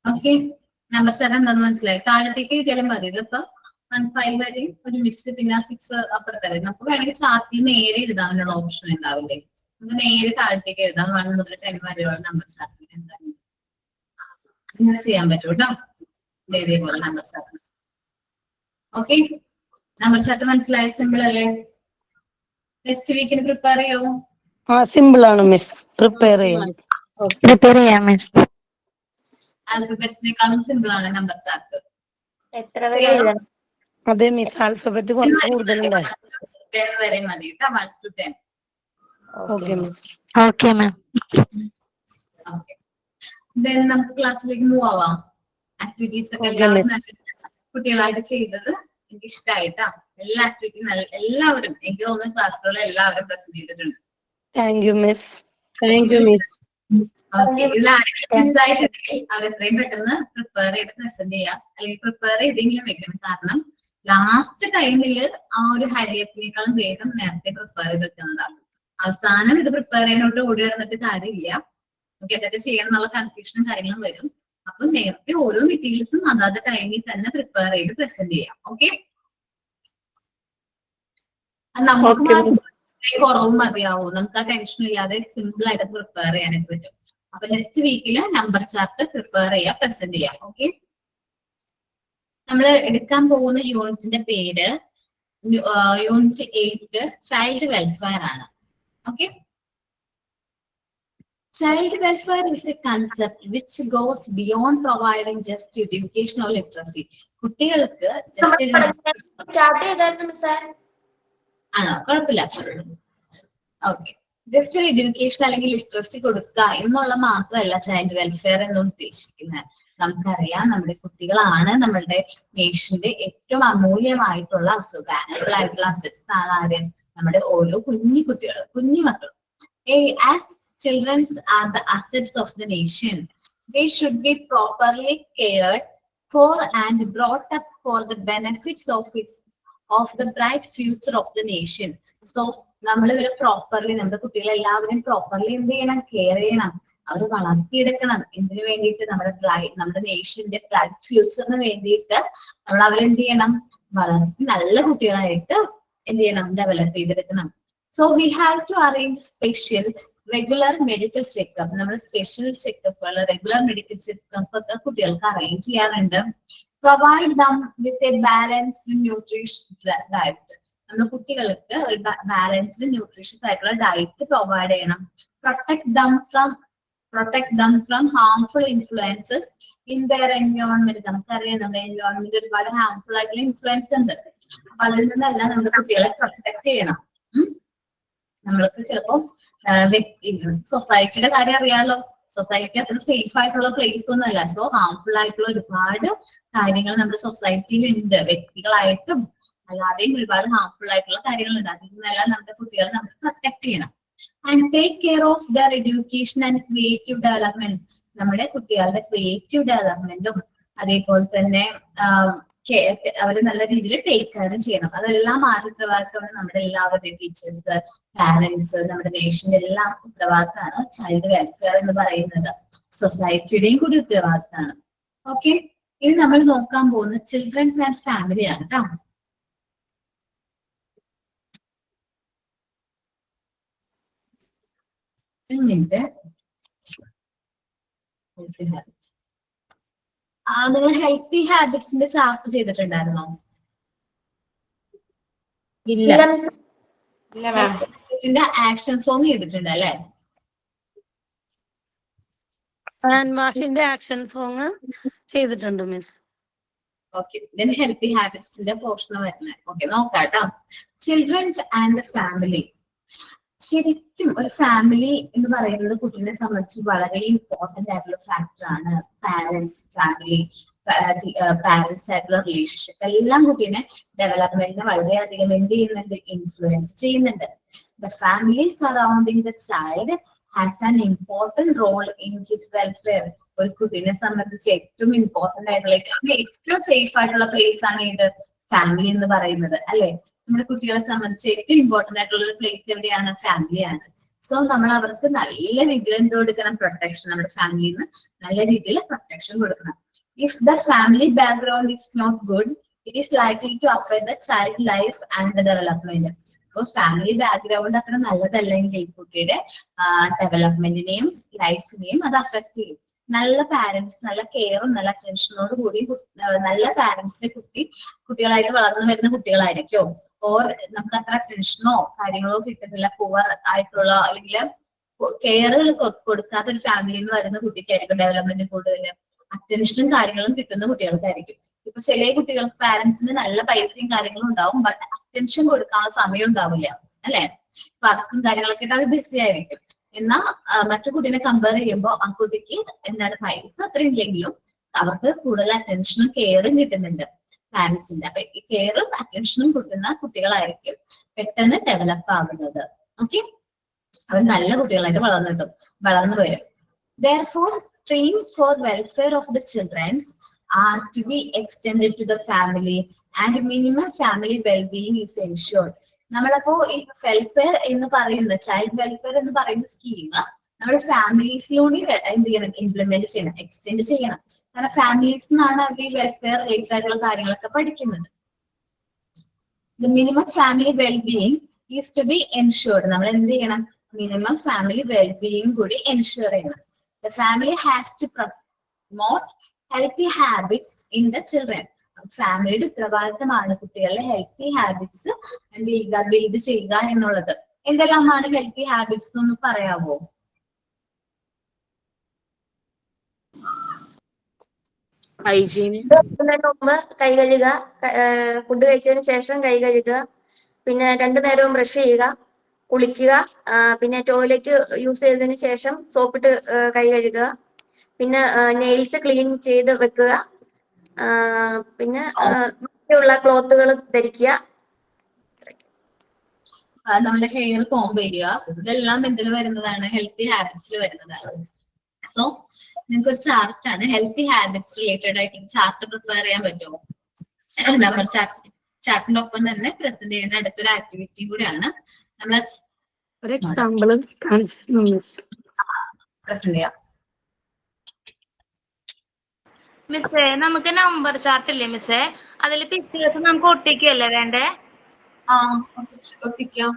Speaker 1: Okay, number chart എന്താന്ന് മനസ്സിലായി? താഴത്തേക്ക് എഴുതിയാലും മതി. ഇതിപ്പോ 1 5 വരെ ഒരു മിസ്, പിന്നെ 6 അപ്പുറത്തല്ലേ. നമുക്ക് വേണമെങ്കിൽ ചാർട്ടിൽ നേരെ എഴുതാനുള്ള ഓപ്ഷൻ ഉണ്ടാവില്ലേ? നമുക്ക് നേരെ താഴത്തേക്ക് എഴുതാം. 1 മുതൽ 10 വരെയുള്ള നമ്പർ ചാർട്ടിൽ എന്തായാലും ഇങ്ങനെ ചെയ്യാൻ പറ്റും കേട്ടോ. ഇതേപോലെ number chart. Okay, number chart മനസ്സിലായ? സിമ്പിൾ അല്ലേ? നെക്സ്റ്റ് വീക്കിന് പ്രിപ്പയർ ചെയ്യോ?
Speaker 9: സിമ്പിൾ ആണ് മിസ്, പ്രിപ്പയർ ചെയ്യാം മിസ്.
Speaker 1: ആൽഫബറ്റ്സിനേക്കാളും സിമ്പിൾ ആണ് നമ്പർ ചാർട്ട്.
Speaker 9: അതെ മിസ്, ആൽഫബറ്റ് കുറച്ച് കൂടുതലുണ്ടായി.
Speaker 1: 10 വരെ മതി കേട്ടോ. 1 to 10.
Speaker 9: Okay miss.
Speaker 7: Okay ma'am.
Speaker 1: Okay, then നമുക്ക് ക്ലാസ്സിലേക്ക് മൂവ് ആവാം. ആക്ടിവിറ്റീസ് ഒക്കെ കുട്ടികളായിട്ട് ചെയ്തത് എനിക്ക് ഇഷ്ടമായിട്ടാ. എല്ലാ ആക്ടിവിറ്റിയും എല്ലാവരും, എനിക്ക് തോന്നുന്നു ക്ലാസ്സിലുള്ള എല്ലാവരും പ്രസന്റ് ചെയ്തിട്ടുണ്ട്.
Speaker 9: Thank you miss.
Speaker 1: ഓക്കെ, ഇതിൽ ആരെങ്കിലും മിസ്സായിട്ടുണ്ടെങ്കിൽ അത് എത്രയും പെട്ടെന്ന് പ്രിപ്പയർ ചെയ്ത് പ്രസന്റ് ചെയ്യാം, അല്ലെങ്കിൽ പ്രിപ്പയർ ചെയ്തെങ്കിലും വെക്കണം. കാരണം ലാസ്റ്റ് ടൈമിൽ ആ ഒരു ഹരിയപ്പിനേക്കാളും വേഗം നേരത്തെ പ്രിപ്പയർ ചെയ്ത് വെക്കുന്നതാണ്. അവസാനം ഇത് പ്രിപ്പയർ ചെയ്യാനോട്ട് ഓടി നടന്നിട്ട് കാര്യമില്ല. നമുക്ക് എന്തൊക്കെ ചെയ്യണം എന്നുള്ള കൺഫ്യൂഷനും കാര്യങ്ങളും വരും. അപ്പൊ നേരത്തെ ഓരോ മെറ്റീരിയൽസും അതാത് ടൈമിൽ തന്നെ പ്രിപ്പയർ ചെയ്ത് പ്രസന്റ് ചെയ്യാം. ഓക്കെ, അത് നമുക്ക്
Speaker 9: Okay,
Speaker 1: മാത്രം കുറവ് മതിയാവും. നമുക്ക് ആ ടെൻഷൻ ഇല്ലാതെ സിമ്പിൾ ആയിട്ട് പ്രിപ്പയർ ചെയ്യാനായിട്ട് പറ്റും. അപ്പൊ നെക്സ്റ്റ് വീക്കില് നമ്പർ ചാർട്ട് പ്രിപ്പയർ ചെയ്യാം, പ്രസന്റ് ചെയ്യാം. ഓക്കെ, നമ്മൾ എടുക്കാൻ പോകുന്ന യൂണിറ്റിന്റെ പേര് യൂണിറ്റ് 8 ചൈൽഡ് വെൽഫെയർ ആണ്. Okay, child welfare is a concept which goes beyond providing just education or literacy. കുട്ടികൾക്ക്
Speaker 5: സ്റ്റാർട്ട് ചെയ്തായിരുന്നു മിസ്സേ.
Speaker 1: ആണോ? കുഴപ്പമില്ല. ഓക്കെ, ജസ്റ്റ് ഒരു എഡ്യൂക്കേഷൻ അല്ലെങ്കിൽ ലിറ്ററസി കൊടുക്കുക എന്നുള്ള മാത്രമല്ല ചൈൽഡ് വെൽഫെയർ എന്ന് ഉദ്ദേശിക്കുന്നത്. നമുക്കറിയാം നമ്മുടെ കുട്ടികളാണ് നമ്മളുടെ നേഷന്റെ ഏറ്റവും അമൂല്യമായിട്ടുള്ള വാല്യുബിൾ ആയിട്ടുള്ള അസറ്റ്സ് ആണ് ആര്? നമ്മുടെ ഓരോ കുഞ്ഞു കുട്ടികൾ, കുഞ്ഞു മക്കൾ. As children are the assets of the nation, they should be properly cared for and brought up for the benefits of the bright future of the nation. So നമ്മൾ ഇവരെ പ്രോപ്പർലി, നമ്മുടെ കുട്ടികളെ എല്ലാവരും പ്രോപ്പർലി എന്ത് ചെയ്യണം? കെയർ ചെയ്യണം, അവർ വളർത്തിയെടുക്കണം. എന്തിനു വേണ്ടിയിട്ട്? നമ്മുടെ നേഷന്റെ ബ്രൈറ്റ് ഫ്യൂച്ചറിന് വേണ്ടിയിട്ട് നമ്മൾ അവരെന്ത് ചെയ്യണം? വളർത്തി നല്ല കുട്ടികളായിട്ട് എന്ത് ചെയ്യണം? ഡെവലപ്പ് ചെയ്തെടുക്കണം. So we have to arrange special regular medical checkup. നമ്മൾ സ്പെഷ്യൽ ചെക്കപ്പുകൾ, റെഗുലർ മെഡിക്കൽ ചെക്കപ്പ് ഒക്കെ കുട്ടികൾക്ക് അറേഞ്ച് ചെയ്യാറുണ്ട്. Provide dum with a balanced nutrition diet. നമ്മൾ കുട്ടികൾക്ക് ഒരു ബാലൻസ്ഡ് ന്യൂട്രീഷ്യസ് ആയിട്ടുള്ള ഡയറ്റ് പ്രൊവൈഡ് ചെയ്യണം. Protect them from harmful influences in their environment. നമുക്കറിയാം നമ്മുടെ എൻവയോൺമെന്റ് ഒരുപാട് ഹാർംഫുൾ ആയിട്ടുള്ള ഇൻഫ്ലുവൻസ് ഉണ്ട്. അപ്പൊ അതിൽ നിന്നെല്ലാം നമ്മുടെ കുട്ടികളെ പ്രൊട്ടക്ട് ചെയ്യണം. നമ്മൾക്ക് ചിലപ്പോ സൊസൈറ്റിയുടെ കാര്യം അറിയാലോ, സൊസൈറ്റി അത്ര സേഫ് ആയിട്ടുള്ള പ്ലേസ് ഒന്നും അല്ല. സോ ഹാർംഫുൾ ആയിട്ടുള്ള ഒരുപാട് കാര്യങ്ങൾ നമ്മുടെ സൊസൈറ്റിയിൽ ഉണ്ട്. വ്യക്തികളായിട്ടും അല്ലാതെയും ഒരുപാട് ഹാർംഫുൾ ആയിട്ടുള്ള കാര്യങ്ങളുണ്ട്. അതിൽ നിന്നെല്ലാം നമ്മുടെ കുട്ടികളെ നമ്മൾ പ്രൊട്ടക്ട് ചെയ്യണം. And take care of there education and creative development. നമ്മുടെ കുട്ടികളുടെ ക്രിയേറ്റീവ് ഡെവലപ്മെന്റും അതേപോലെ തന്നെ അവര് നല്ല രീതിയിൽ ടേക്ക് കെയറും ചെയ്യണം. അതെല്ലാം ആരുടെ ഉത്തരവാദിത്തമാണ്? നമ്മുടെ എല്ലാവരുടെയും ടീച്ചേഴ്സ്, പാരന്റ്സ്, നമ്മുടെ നേഷന്റെ എല്ലാം ഉത്തരവാദിത്തമാണ് ചൈൽഡ് വെൽഫെയർ എന്ന് പറയുന്നത്. സൊസൈറ്റിയുടെയും കൂടി ഉത്തരവാദിത്തമാണ്. ഓക്കെ, ഇനി നമ്മൾ നോക്കാൻ പോകുന്ന ചിൽഡ്രൻസ് ആൻഡ് ഫാമിലി ആണ് കേട്ടോ. നിങ്ങൾ ഹെൽത്തി ഹാബിറ്റ്സിന്റെ ചാർട്ട് ചെയ്തിട്ടുണ്ടായിരുന്നോ? ഇതിന്റെ ആക്ഷൻ സോങ് ചെയ്തിട്ടുണ്ട് അല്ലെ?
Speaker 9: ഹാൻഡ് വാഷിന്റെ ആക്ഷൻ സോങ് ചെയ്തിട്ടുണ്ട് മിസ്.
Speaker 1: ഓക്കെ, ഇതിന് ഹെൽത്തി ഹാബിറ്റ്സിന്റെ പോർഷൻ വരുന്നത്. ഓക്കെ, നോക്കാട്ടോ. Childrens and the family. ശരിക്കും ഒരു ഫാമിലി എന്ന് പറയുന്നത് കുട്ടീനെ സംബന്ധിച്ച് വളരെ ഇമ്പോർട്ടന്റ് ആയിട്ടുള്ള ഫാക്ടർ ആണ്. പാരന്റ്സ്, ഫാമിലി, പാരന്റ്സ് ആയിട്ടുള്ള റിലേഷൻഷിപ്പ് എല്ലാം കുട്ടീനെ ഡെവലപ്മെന്റിനെ വളരെയധികം എന്ത് ചെയ്യുന്നുണ്ട്? ഇൻഫ്ലുവൻസ് ചെയ്യുന്നുണ്ട്. The family surrounding the child has an important role in his welfare. ഒരു കുട്ടീനെ സംബന്ധിച്ച് ഏറ്റവും ഇമ്പോർട്ടന്റ് ആയിട്ടുള്ള, ഏറ്റവും സേഫ് ആയിട്ടുള്ള പ്ലേസ് ആണ് ഇത് ഫാമിലി എന്ന് പറയുന്നത് അല്ലെ? നമ്മുടെ കുട്ടികളെ സംബന്ധിച്ച് ഏറ്റവും ഇമ്പോർട്ടന്റ് ആയിട്ടുള്ള ഒരു പ്ലേസ് എവിടെയാണ്? ഫാമിലിയാണ്. സോ നമ്മൾ അവർക്ക് നല്ല രീതിയിൽ എന്ത് കൊടുക്കണം? പ്രൊട്ടക്ഷൻ. നമ്മുടെ ഫാമിലിയിൽ നിന്ന് നല്ല രീതിയിൽ പ്രൊട്ടക്ഷൻ കൊടുക്കണം. If the family background is not good, it is likely to affect the child life and the development. അപ്പോൾ ഫാമിലി ബാക്ക്ഗ്രൗണ്ട് അത്ര നല്ലതല്ലെങ്കിൽ കുട്ടിയുടെ ഡെവലപ്മെന്റിനെയും ലൈഫിനെയും അത് അഫക്ട് ചെയ്യും. നല്ല പാരന്റ്സ്, നല്ല കെയറും നല്ല അറ്റൻഷനോട് കൂടി നല്ല പാരന്റ്സിന്റെ കുട്ടികളായിട്ട് വളർന്നു വരുന്ന കുട്ടികളായിരിക്കും. ഓർ നമുക്ക് അത്ര അറ്റൻഷനോ കാര്യങ്ങളോ കിട്ടുന്നില്ല, പുവർ ആയിട്ടുള്ള അല്ലെങ്കിൽ കെയറുകൾ കൊടുക്കാത്ത ഒരു ഫാമിലിയിൽ നിന്ന് വരുന്ന കുട്ടിക്കായിരിക്കും ഡെവലപ്മെന്റ് കൂടുതൽ. അറ്റൻഷനും കാര്യങ്ങളും കിട്ടുന്ന കുട്ടികൾക്കായിരിക്കും. ഇപ്പൊ ചില കുട്ടികൾക്ക് പാരന്റ്സിന് നല്ല പൈസയും കാര്യങ്ങളും ഉണ്ടാവും, ബട്ട് അറ്റൻഷൻ കൊടുക്കാനുള്ള സമയം ഉണ്ടാവില്ല അല്ലെ? വർക്കും കാര്യങ്ങളൊക്കെ അവർ ബിസി ആയിരിക്കും. എന്നാൽ മറ്റു കുട്ടീനെ കമ്പയർ ചെയ്യുമ്പോൾ ആ കുട്ടിക്ക് എന്താണ് പൈസ അത്ര ഇല്ലെങ്കിലും അവർക്ക് കൂടുതൽ അറ്റൻഷനും കെയറും കിട്ടുന്നുണ്ട് പാരന്റ്സിന്റെ. അപ്പൊ ഈ കെയറും അറ്റൻഷനും കൊടുക്കുന്ന കുട്ടികളായിരിക്കും പെട്ടെന്ന് ഡെവലപ്പ് ആകുന്നത്. ഓക്കെ, അവർ നല്ല കുട്ടികളായിട്ട് വളർന്നു വരും. Therefore, streams for welfare of the children are to be extended to the family and minimum family well-being is ensured. നമ്മളപ്പോ ഈ വെൽഫെയർ എന്ന് പറയുന്ന ചൈൽഡ് വെൽഫെയർ എന്ന് പറയുന്ന സ്കീം നമ്മൾ ഫാമിലീസിലൂടെ എന്ത് ചെയ്യണം? ഇംപ്ലിമെന്റ് ചെയ്യണം, എക്സ്റ്റെൻഡ് ചെയ്യണം. കാരണം ഫാമിലീസ് നിന്നാണ് അവർ ഈ വെൽഫെയർ റിലേറ്റഡ് ആയിട്ടുള്ള കാര്യങ്ങളൊക്കെ പഠിക്കുന്നത്. The minimum family well-being is to be ensured. നമ്മൾ എന്ത് ചെയ്യണം? മിനിമം ഫാമിലി വെൽബീയിങ് കൂടി എൻഷുർ ചെയ്യണം. The family has to promote healthy habits in the children. ഫാമിലിയുടെ ഉത്തരവാദിത്തമാണ് കുട്ടികളുടെ ഹെൽത്തി ഹാബിറ്റ്സ് എന്ത് ചെയ്യുക, ബിൽഡ് ചെയ്യുക എന്നുള്ളത്. എന്തെല്ലാമാണ് ഹെൽത്തി ഹാബിറ്റ്സ് എന്ന് പറയാമോ?
Speaker 5: മുമ്പ് കൈ കഴുകുക, ഫുഡ് കഴിച്ചതിന് ശേഷം കൈ കഴുകുക, പിന്നെ 2 നേരവും ബ്രഷ് ചെയ്യുക, കുളിക്കുക, പിന്നെ ടോയ്ലറ്റ് യൂസ് ചെയ്തതിന് ശേഷം സോപ്പിട്ട് കൈ കഴുകുക, പിന്നെ നെയിൽസ് ക്ലീൻ ചെയ്ത് വെക്കുക, പിന്നെ മറ്റുള്ള ക്ലോത്തുകൾ ധരിക്കുക.
Speaker 1: നമ്മുടെ ഹെയർ കോംബ് ചെയ്യുക, ഇതെല്ലാം എന്തിൽ വരുന്നതാണ്? ഹെൽത്തി ഹാബിറ്റ്സിൽ വരുന്നതാണ്. സോ നിങ്ങൾക്ക് ഒരു ചാർട്ടാണ് ഹെൽത്തി ഹാബിറ്റ്സ് റിലേറ്റഡ് ആയിട്ട് ചാർട്ട് പ്രിപ്പയർ ചെയ്യാൻ പറ്റുമോ? നമ്മൾ ചാർട്ടിന്റെ ഒപ്പം തന്നെ പ്രസന്റ് ചെയ്യുന്ന അടുത്തൊരു ആക്ടിവിറ്റി കൂടിയാണ് നമ്മൾ
Speaker 9: ഒരു എക്സാമ്പിൾ
Speaker 1: പ്രസന്റ് ചെയ്യാം.
Speaker 6: മിസ്സേ നമുക്ക് നമ്പർ ചാർട്ട് ഇല്ലേ മിസ്സേ, അതിൽ പിക്ചേഴ്സ് നമുക്ക് ഒട്ടിക്കല്ലേ വേണ്ടേ?
Speaker 1: ഒട്ടിക്കാം.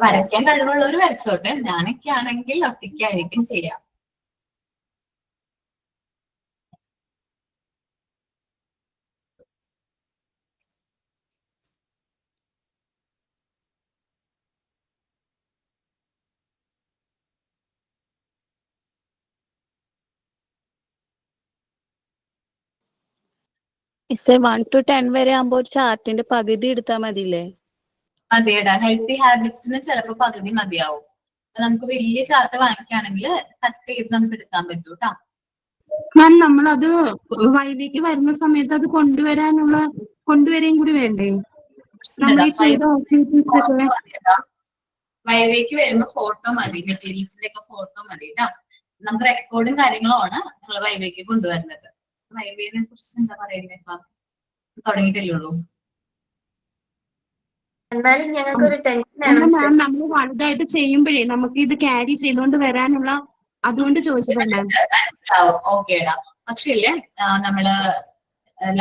Speaker 1: വരയ്ക്കാൻ കഴിവുള്ളവർ വരച്ചോട്ടെ, ഞാനൊക്കെ ആണെങ്കിൽ ഒട്ടിക്കായിരിക്കും ചെയ്യാം.
Speaker 12: മിസ്സേ 1 to 10 വരെ ആകുമ്പോ ഒരു ചാർട്ടിന്റെ പകുതി എടുത്താൽ മതിയില്ലേ?
Speaker 1: മതിയെടാ, ഹെൽത്തി ഹാബിറ്റ്സിന് ചിലപ്പോൾ പകുതി മതിയാവും. നമുക്ക് വലിയ ചാർട്ട് വാങ്ങിക്കുകയാണെങ്കിൽ കട്ട് ചെയ്ത് നമുക്ക് എടുക്കാൻ പറ്റൂ കേട്ടോ.
Speaker 3: മാം, നമ്മളത് വൈവേക്ക് വരുന്ന സമയത്ത് അത് കൊണ്ടുവരെയും കൂടി വേണ്ടേ?
Speaker 1: വൈവേക്ക് വരുമ്പോ ഫോട്ടോ മതി, മെറ്റീരിയൽസിന്റെ ഒക്കെ ഫോട്ടോ മതി കേട്ടോ. നമുക്ക് റെക്കോർഡും കാര്യങ്ങളും ആണ് നിങ്ങൾ വൈവേക്ക് കൊണ്ടുവരുന്നത്. വൈവേനെ കുറിച്ച് എന്താ പറയുന്നത്? തുടങ്ങിയിട്ടല്ലേ ഉള്ളൂ.
Speaker 5: എന്നാലും ഞങ്ങൾക്ക് ഒരു ടെൻഷൻ
Speaker 3: നമ്മൾ വലുതായിട്ട് ചെയ്യുമ്പോഴേ നമുക്ക് ഇത് ക്യാരി ചെയ്തുകൊണ്ട് വരാനുള്ള, അതുകൊണ്ട് ചോദിച്ചിട്ടുണ്ടായിരുന്നു.
Speaker 1: ഓക്കേടാ. പക്ഷേ ഇല്ലേ, നമ്മള്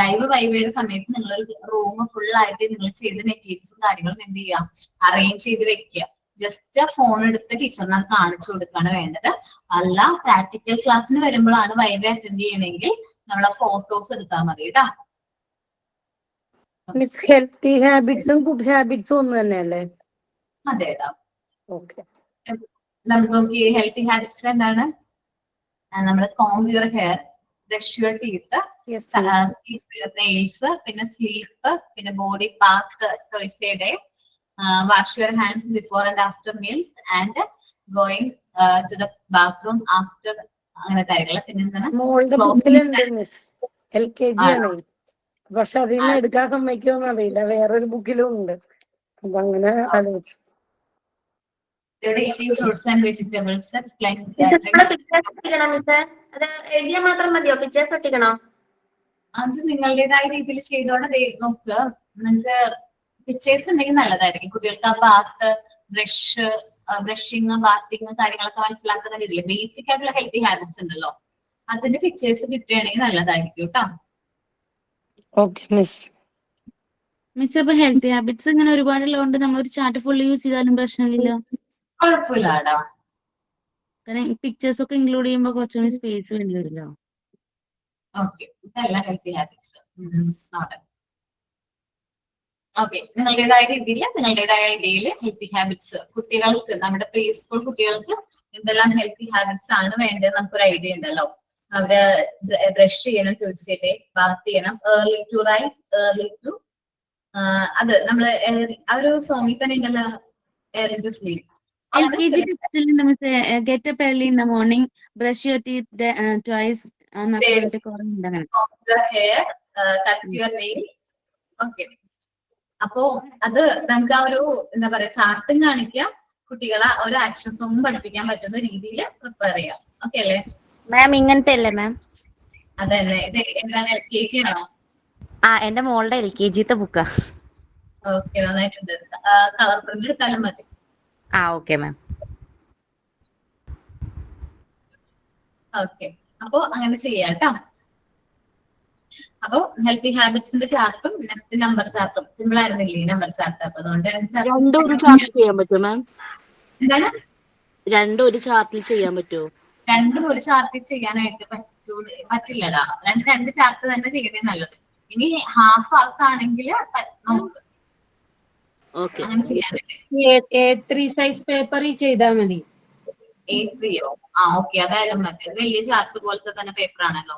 Speaker 1: ലൈവ് വൈവയുടെ സമയത്ത് നിങ്ങളൊരു റൂം ഫുൾ ആയിട്ട് നിങ്ങൾ ചെയ്ത മെറ്റീരിയൽസും കാര്യങ്ങളും എന്ത് ചെയ്യുക, അറേഞ്ച് ചെയ്ത് വെക്കുക. ജസ്റ്റ് ഫോൺ എടുത്ത് ടീച്ചറിന് അത് കാണിച്ചു കൊടുക്കുകയാണ് വേണ്ടത്. അല്ല, പ്രാക്ടിക്കൽ ക്ലാസ്സിന് വരുമ്പോഴാണ് വൈവ അറ്റൻഡ് ചെയ്യണമെങ്കിൽ നമ്മളെ ഫോട്ടോസ് എടുത്താൽ മതി കേട്ടോ.
Speaker 9: ഹെൽത്തി ഹാബിറ്റ്സും ഗുഡ് ഹാബിറ്റ്സും ഒന്ന് തന്നെയല്ലേ?
Speaker 1: അതേടാ.
Speaker 9: ഓക്കെ,
Speaker 1: നമുക്ക് ഹെൽത്തി ഹാബിറ്റ്സിൽ എന്താണ്? നമ്മൾ comb your hair, brush your teeth, nails, പിന്നെ സ്ലീപ്പ്, പിന്നെ body parts twice A day, wash your hands before and after meals, and going to the bathroom after. അങ്ങനെ കാര്യങ്ങൾ. പിന്നെ എന്താണ്?
Speaker 9: മോളുടെ ബുക്കിലുണ്ട് മിസ്, LKG ആണ്. പക്ഷെ അതിൽ നിന്ന് എടുക്കാൻ സമ്മതിക്കുമെന്ന് അറിയില്ല, വേറൊരു ബുക്കിലും ഉണ്ട്. അപ്പൊ അങ്ങനെ ആലോചിച്ചു.
Speaker 1: ഫ്രൂട്ട്സ് ആൻഡ് വെജിറ്റബിൾസ്,
Speaker 5: അത് എഴുതിയാൽ മാത്രം മതിയോ? പിക്ചേഴ്സ് ഒട്ടിക്കണോ?
Speaker 1: അത് നിങ്ങളുടേതായ രീതിയിൽ ചെയ്തോടെ നോക്കുക. നിങ്ങൾക്ക് പിക്ചേഴ്സ് ഉണ്ടെങ്കിൽ നല്ലതായിരിക്കും. കുട്ടികൾക്ക് ആ ബാത്ത്, ബ്രഷിങ്, ബാത്തിങ് കാര്യങ്ങളൊക്കെ മനസ്സിലാക്കുന്ന രീതിയിൽ ബേസിക് ആയിട്ടുള്ള ഹെൽത്തി ഹാബിറ്റ്സ് ഉണ്ടല്ലോ, അതിന്റെ പിക്ചേഴ്സ് കിട്ടുകയാണെങ്കിൽ നല്ലതായിരിക്കും കേട്ടോ.
Speaker 9: Okay miss.
Speaker 2: മിസ്, അപ്പൊ ഹെൽത്തി ഹാബിറ്റ്സ് ഇങ്ങനെ ഒരുപാടുള്ളതുകൊണ്ട് നമ്മൾ ഒരു ചാർട്ട് ഫുള്ള് യൂസ് ചെയ്താലും പ്രശ്നമില്ല?
Speaker 1: കുഴപ്പമില്ലാടാ.
Speaker 2: കാരണം പിക്ചേഴ്സ് ഒക്കെ ഇൻക്ലൂഡ് ചെയ്യുമ്പോൾ കുറച്ചുകൂടി സ്പേസ് വേണ്ടി വരുമല്ലോ.
Speaker 1: ഓക്കെ, ഇതെല്ലാം ഹെൽത്തി ഹാബിറ്റ്സ്. ഓക്കെ, നിങ്ങളുടേതായ രീതിയിൽ നിങ്ങളുടേതായ ഐഡിയയിൽ ഹെൽത്തി ഹാബിറ്റ്സ് കുട്ടികൾക്ക്, നമ്മുടെ പ്രീ സ്കൂൾ കുട്ടികൾക്ക് എന്തെല്ലാം ഹെൽത്തി ഹാബിറ്റ്സ് ആണ് വേണ്ടത് നമുക്കൊരു ഐഡിയ ഉണ്ടല്ലോ. അവര് ബ്രഷ് ചെയ്യണം, ട്യൂസ്ഡേ ബാത്ത് ചെയ്യണം, early to rise, early to അത് നമ്മള് ആ ഒരു സോങ്ങിൽ തന്നെ ഉണ്ടല്ലോ, air in to sleep.
Speaker 2: LKG ടെക്സ്റ്റിൽ നമുക്ക് get up early in the morning, brush your teeth twice എന്നൊക്കെ പറഞ്ഞിട്ട് കുറെ ഉണ്ട് അങ്ങനെ.
Speaker 1: Hair, cut your nail. Okay, അപ്പോ അത് നമുക്ക് ആ ഒരു എന്താ പറയാ ചാർട്ടും കാണിക്കാം, കുട്ടികളെ ഒരു ആക്ഷൻ സോങ്ങും പഠിപ്പിക്കാൻ പറ്റുന്ന രീതിയിൽ പ്രിപ്പയർ ചെയ്യാം. ഓക്കെ അല്ലേ
Speaker 8: മാം? ഇങ്ങനത്തെ അല്ലേ മാം?
Speaker 1: അതല്ലേ. ഇത് എന്താണ്, LKG ആണോ?
Speaker 8: എന്റെ മോളുടെ LKG-ത്തെ ബുക്കാ.
Speaker 1: ഓക്കെ, നന്നായിട്ടുണ്ട്. കളർ പ്രിന്റ് എടുത്താലും മതി.
Speaker 8: Okay ma'am.
Speaker 1: ഓക്കെ, അപ്പോ അങ്ങനെ ചെയ്യാം കേട്ടോ. അപ്പൊ ഹെൽത്തി ഹാബിറ്റ്സിന്റെ ചാർട്ടും നെക്സ്റ്റ് നമ്പർ ചാർട്ടും സിമ്പിൾ ആയിരുന്നില്ലേ നമ്പർ ചാർട്ട്? അപ്പൊ അതുകൊണ്ട്
Speaker 7: രണ്ടും ഒരു ചാർട്ടിൽ ചെയ്യാൻ പറ്റുമോ മാം?
Speaker 1: എന്താണ്
Speaker 7: രണ്ടും ഒരു ചാർട്ടിൽ ചെയ്യാൻ പറ്റുമോ?
Speaker 1: രണ്ടും ഒരു ചാർട്ടിൽ ചെയ്യാനായിട്ട് പറ്റില്ലടാ. രണ്ട് ചാർട്ട് തന്നെ ചെയ്യുന്നേ നല്ലത്. ഇനി ഹാഫ് ആക്കുകയാണെങ്കിൽ നോക്ക് അങ്ങനെ ചെയ്യാനായിട്ട്.
Speaker 2: A3 സൈസ് പേപ്പറിൽ ചെയ്താൽ മതി.
Speaker 1: A3യോ? ഓക്കെ, അതായാലും മതി. വലിയ ചാർട്ട് പോലത്തെ തന്നെ പേപ്പർ ആണല്ലോ.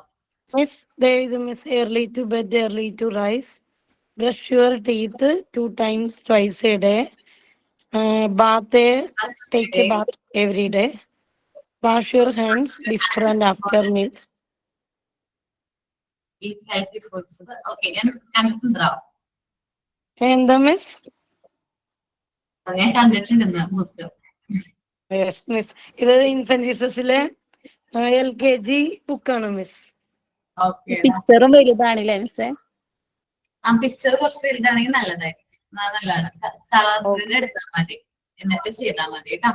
Speaker 9: Miss, there is a miss early to bed, early to rise. Brush your teeth 2 times twice a day. Bath, take a bath every day. Wash your hands before and after meals.
Speaker 1: Eat healthy foods. Okay, ഞാൻ കണ്ടിട്ടുണ്ടോ?
Speaker 9: എന്താ മിസ്?
Speaker 1: ഞാൻ കണ്ടിട്ടുണ്ടെന്ന് ബുക്ക്.
Speaker 9: യെസ് മിസ്, ഇത് ഇൻഫന്റ് ജീസസിലെ LKG ബുക്കാണ് മിസ്.
Speaker 12: പിക്ചറും വലുതാണല്ലേ മിസ്സേ?
Speaker 1: പിക്ചർ കുറച്ച് വലുതാണെങ്കിൽ നല്ലതായിരിക്കും. നല്ലതാണ്. കളർ പ്രിന്റ് എടുത്താൽ മതി, എന്നിട്ട് ചെയ്താൽ മതി കേട്ടോ.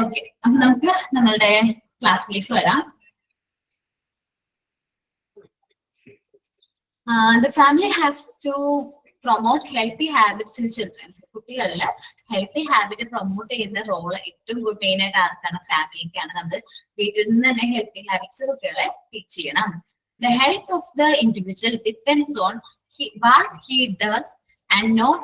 Speaker 1: ഓക്കെ, അപ്പൊ നമുക്ക് നമ്മളുടെ ക്ലാസ്സിലേക്ക് വരാം. The family has to promote healthy habits in children. കുട്ടികളിൽ ഹെൽത്തി ഹാബിറ്റ് പ്രൊമോട്ട് ചെയ്യുന്ന റോള് ഏറ്റവും മെയിൻ ആയിട്ട് ആർക്കാണ്? ഫാമിലിക്കാണ്. നമ്മൾ വീട്ടിൽ നിന്ന് തന്നെ ഹെൽത്തി ഹാബിറ്റ്സ് കുട്ടികളെ ടീച്ച് ചെയ്യണം. The health of the individual depends on what he does and not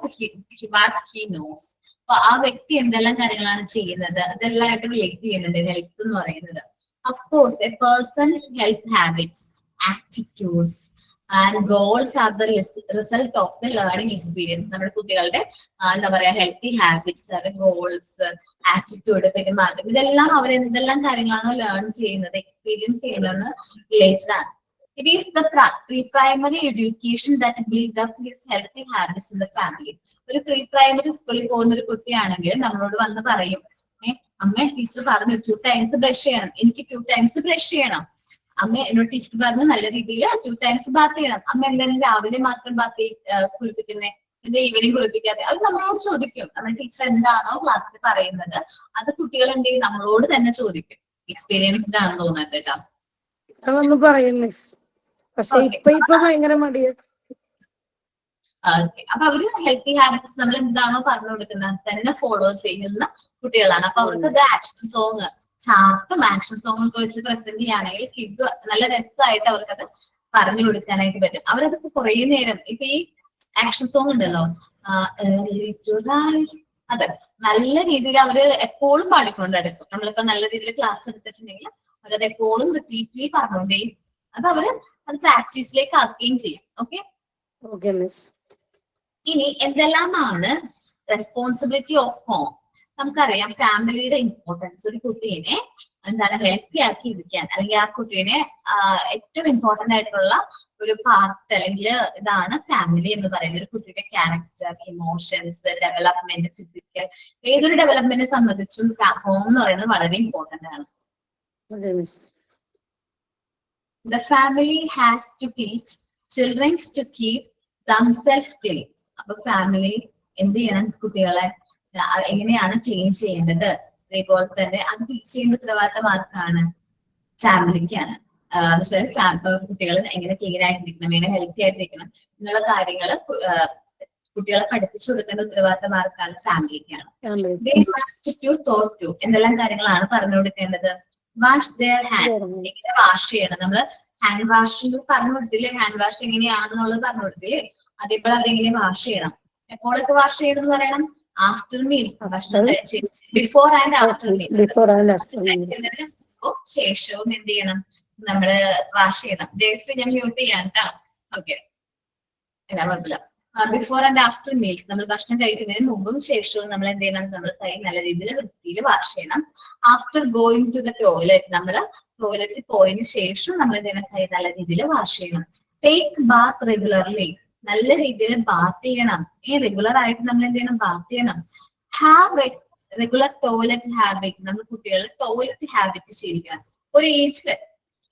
Speaker 1: what he knows. അപ്പൊ ആ വ്യക്തി എന്തെല്ലാം കാര്യങ്ങളാണ് ചെയ്യുന്നത് അതെല്ലാമായിട്ട് റിലേറ്റ് ചെയ്യുന്നുണ്ട് ഹെൽത്ത് എന്ന് പറയുന്നത്. Of course, a person's health habits, attitudes and goals are the result of the learning experience. നമ്മുടെ കുട്ടികളുടെ എന്താ പറയാ ഹെൽത്തി ഹാബിറ്റ്സ്, ഗോൾസ്, ആറ്റിറ്റ്യൂഡ്, പെരുമാറ്റം, ഇതെല്ലാം അവർ എന്തെല്ലാം കാര്യങ്ങളാണോ ലേൺ ചെയ്യുന്നത്, എക്സ്പീരിയൻസ് ചെയ്യുന്നതെന്ന് റിലേറ്റഡ് ആണ്. It is the pre-primary education that builds up his healthy habits in the family. ഒരു പ്രീ പ്രൈമറി സ്കൂളിൽ പോകുന്ന ഒരു കുട്ടിയാണെങ്കിൽ നമ്മളോട് വന്ന് പറയും, അമ്മ ടീച്ചർ പറഞ്ഞു 2 times ബ്രഷ് ചെയ്യണം, എനിക്ക് 2 times ബ്രഷ് ചെയ്യണം. അമ്മ എന്നോട് ടീച്ചർ പറഞ്ഞു നല്ല രീതിയിൽ 2 times ബാത്ത് ചെയ്യണം. അമ്മ എന്തായാലും രാവിലെ മാത്രം ബാത്ത് കുളിപ്പിക്കുന്നേ, എന്താ ഈവനിങ് കുളിപ്പിക്കാതെ? അത് നമ്മളോട് ചോദിക്കും. നമ്മുടെ ടീച്ചർ എന്താണോ ക്ലാസ്സിൽ പറയുന്നത് അത് കുട്ടികൾ എന്ത് ചെയ്യും? നമ്മളോട് തന്നെ ചോദിക്കും. എക്സ്പീരിയൻസ്ഡ് ആണെന്ന് തോന്നുന്നുണ്ട് കേട്ടോ.
Speaker 9: അതൊന്ന് പറയും മിസ്. പക്ഷെ ഇപ്പൊ ഭയങ്കര മടിയാണ്.
Speaker 1: അപ്പൊ അവര് ഹെൽത്തി ഹാബിറ്റ്സ് നമ്മൾ എന്താണോ പറഞ്ഞു കൊടുക്കുന്നത് തന്നെ ഫോളോ ചെയ്യുന്ന കുട്ടികളാണ്. അപ്പൊ അവർക്ക് ആക്ഷൻ സോങ്, ചാർട്ടും ആക്ഷൻ സോങ്ങും ഒക്കെ വെച്ച് പ്രസന്റ് ചെയ്യുകയാണെങ്കിൽ കിഡ് നല്ല രസമായിട്ട് അവർക്കത് പറഞ്ഞു കൊടുക്കാനായിട്ട് പറ്റും. അവരതൊക്കെ കുറെ നേരം ഇപ്പൊ ഈ ആക്ഷൻ സോങ് ഉണ്ടല്ലോ, അതെ നല്ല രീതിയിൽ അവര് എപ്പോഴും പാടിക്കൊണ്ടെടുക്കും. നമ്മളിപ്പോ നല്ല രീതിയിൽ ക്ലാസ് എടുത്തിട്ടുണ്ടെങ്കിൽ അവരത് എപ്പോഴും റിപ്പീറ്റ്ലി പറഞ്ഞുകൊണ്ടേ അത് അവര് അത് പ്രാക്ടീസിലേക്ക് ആക്കുകയും ചെയ്യും. Okay
Speaker 9: miss.
Speaker 1: ഇനി എന്തെല്ലാമാണ് റെസ്പോൺസിബിലിറ്റി ഓഫ് ഹോം? നമുക്കറിയാം ഫാമിലിയുടെ ഇമ്പോർട്ടൻസ്. ഒരു കുട്ടീനെ എന്താണ് ഹെൽത്തി ആക്കി ഇരിക്കാൻ, അല്ലെങ്കിൽ ആ കുട്ടീനെ ഏറ്റവും ഇമ്പോർട്ടന്റ് ആയിട്ടുള്ള ഒരു പാർട്ട് അല്ലെങ്കിൽ ഇതാണ് ഫാമിലി എന്ന് പറയുന്നത്. ഒരു കുട്ടിയുടെ ക്യാരക്ടർ, ഇമോഷൻസ്, ഡെവലപ്മെന്റ്, ഫിസിക്കൽ, ഏതൊരു ഡെവലപ്മെന്റിനെ സംബന്ധിച്ചും ഹോം എന്ന് പറയുന്നത് വളരെ ഇമ്പോർട്ടന്റ് ആണ്. The family has to teach children to keep themselves clean. അപ്പൊ ഫാമിലി എന്ത് ചെയ്യണം? കുട്ടികളെ എങ്ങനെയാണ് ക്ലീൻ ചെയ്യേണ്ടത്, അതേപോലെ തന്നെ അത് ടീച്ച് ചെയ്യുന്ന ഉത്തരവാദിത്തം ആർക്കാണ്? ഫാമിലിക്കാണ്. കുട്ടികൾ എങ്ങനെ ക്ലീൻ ആയിട്ടിരിക്കണം, എങ്ങനെ ഹെൽത്തി ആയിട്ടിരിക്കണം എന്നുള്ള കാര്യങ്ങൾ കുട്ടികളെ പഠിപ്പിച്ചു കൊടുക്കേണ്ട ഉത്തരവാദിത്തം ആർക്കാണ്? ഫാമിലിക്കാണ്. എന്തെല്ലാം കാര്യങ്ങളാണ് പറഞ്ഞു കൊടുക്കേണ്ടത്? വാഷ് ദെയർ ഹാൻഡ്സ്, എങ്ങനെ വാഷ് ചെയ്യണം. നമ്മള് ഹാൻഡ് വാഷിംഗ് പറഞ്ഞു കൊടുത്തില്ലേ? ഹാൻഡ് വാഷ് എങ്ങനെയാണെന്നുള്ളത് പറഞ്ഞു കൊടുത്തില്ലേ? അതേപോലെ അവരെങ്ങനെ വാഷ് ചെയ്യണം, എപ്പോഴൊക്കെ വാഷ് ചെയ്യണം എന്ന് പറയണം? ആഫ്റ്റർ മീൽസ്, ഭക്ഷണം കഴിച്ച് ബിഫോർ ആൻഡ് ആഫ്റ്റർ മീൽസ്, ശേഷവും എന്ത് ചെയ്യണം? നമ്മള് വാഷ് ചെയ്യണം. ജസ്റ്റ് ഞാൻ മ്യൂട്ട് ചെയ്യാം കേട്ടോ. ഓക്കെ, എല്ലാ കുഴപ്പമില്ല. ബിഫോർ ആൻഡ് ആഫ്റ്റർ മീൽസ്, നമ്മൾ ഭക്ഷണം കഴിക്കുന്നതിന് മുമ്പും ശേഷവും നമ്മൾ എന്ത് ചെയ്യണം? നമ്മൾ കൈ നല്ല രീതിയിൽ വൃത്തിയിൽ വാഷ് ചെയ്യണം. After going to the toilet, നമ്മൾ ടോയ്ലറ്റിൽ പോയതിനു ശേഷം നമ്മൾ എന്ത് ചെയ്യണം? കൈ നല്ല രീതിയിൽ വാഷ് ചെയ്യണം. ടേക്ക് ബാത്ത് റെഗുലർലി, നല്ല രീതിയിൽ ബാത്ത് ചെയ്യണം. റെഗുലർ ആയിട്ട് നമ്മൾ എന്ത് ചെയ്യണം? ബാത്ത് ചെയ്യണം. ഹാവ് റെഗുലർ ടോയ്ലറ്റ് ഹാബിറ്റ്, നമ്മൾ കുട്ടികൾ ടോയ്ലറ്റ് ഹാബിറ്റ് ശീലിക്കണം. ഒരു ഏജ്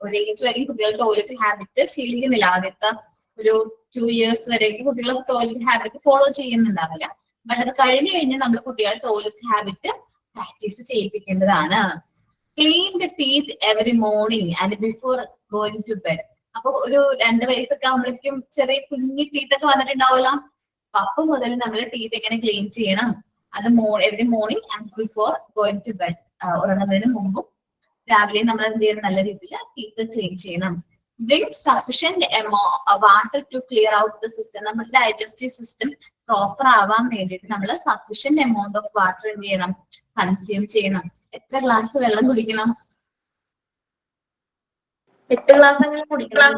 Speaker 1: വരെയും കുട്ടികൾ ടോയ്ലറ്റ് ഹാബിറ്റ് ശീലിക്കുന്നില്ല. ആദ്യത്തെ ഒരു 2 years വരെയൊക്കെ കുട്ടികൾ ടോയ്ലറ്റ് ഹാബിറ്റ് ഫോളോ ചെയ്യുന്നുണ്ടാവില്ല. ബട്ട് അത് കഴിഞ്ഞ് നമ്മൾ കുട്ടികൾ ടോയ്ലറ്റ് ഹാബിറ്റ് പ്രാക്ടീസ് ചെയ്യിപ്പിക്കേണ്ടതാണ്. Clean the teeth every morning and before going to bed. അപ്പൊ ഒരു 2 വയസ്സൊക്കെ ആകുമ്പോഴേക്കും ചെറിയ കുഞ്ഞു ടീത്തൊക്കെ വന്നിട്ടുണ്ടാവുമല്ലോ. അപ്പൊ മുതൽ നമ്മൾ ടീത്ത് എങ്ങനെ ക്ലീൻ ചെയ്യണം, അത് every morning and before going to bed, ഉറങ്ങുന്നതിന് മുമ്പും രാവിലെ നമ്മൾ എന്ത് ചെയ്യണം, നല്ല രീതിയിൽ ടീത്ത് ക്ലീൻ ചെയ്യണം. Drink sufficient water to clear out the system. നമ്മുടെ ഡൈജസ്റ്റീവ് സിസ്റ്റം പ്രോപ്പർ ആവാൻ വേണ്ടിയിട്ട് നമ്മൾ സഫിഷ്യന്റ് എമൗണ്ട് ഓഫ് വാട്ടർ എന്ത് ചെയ്യണം, കൺസ്യൂം ചെയ്യണം. എത്ര ഗ്ലാസ് വെള്ളം കുടിക്കണം?
Speaker 5: 8 ഗ്ലാസ് അങ്ങനെ കുടിക്കണം.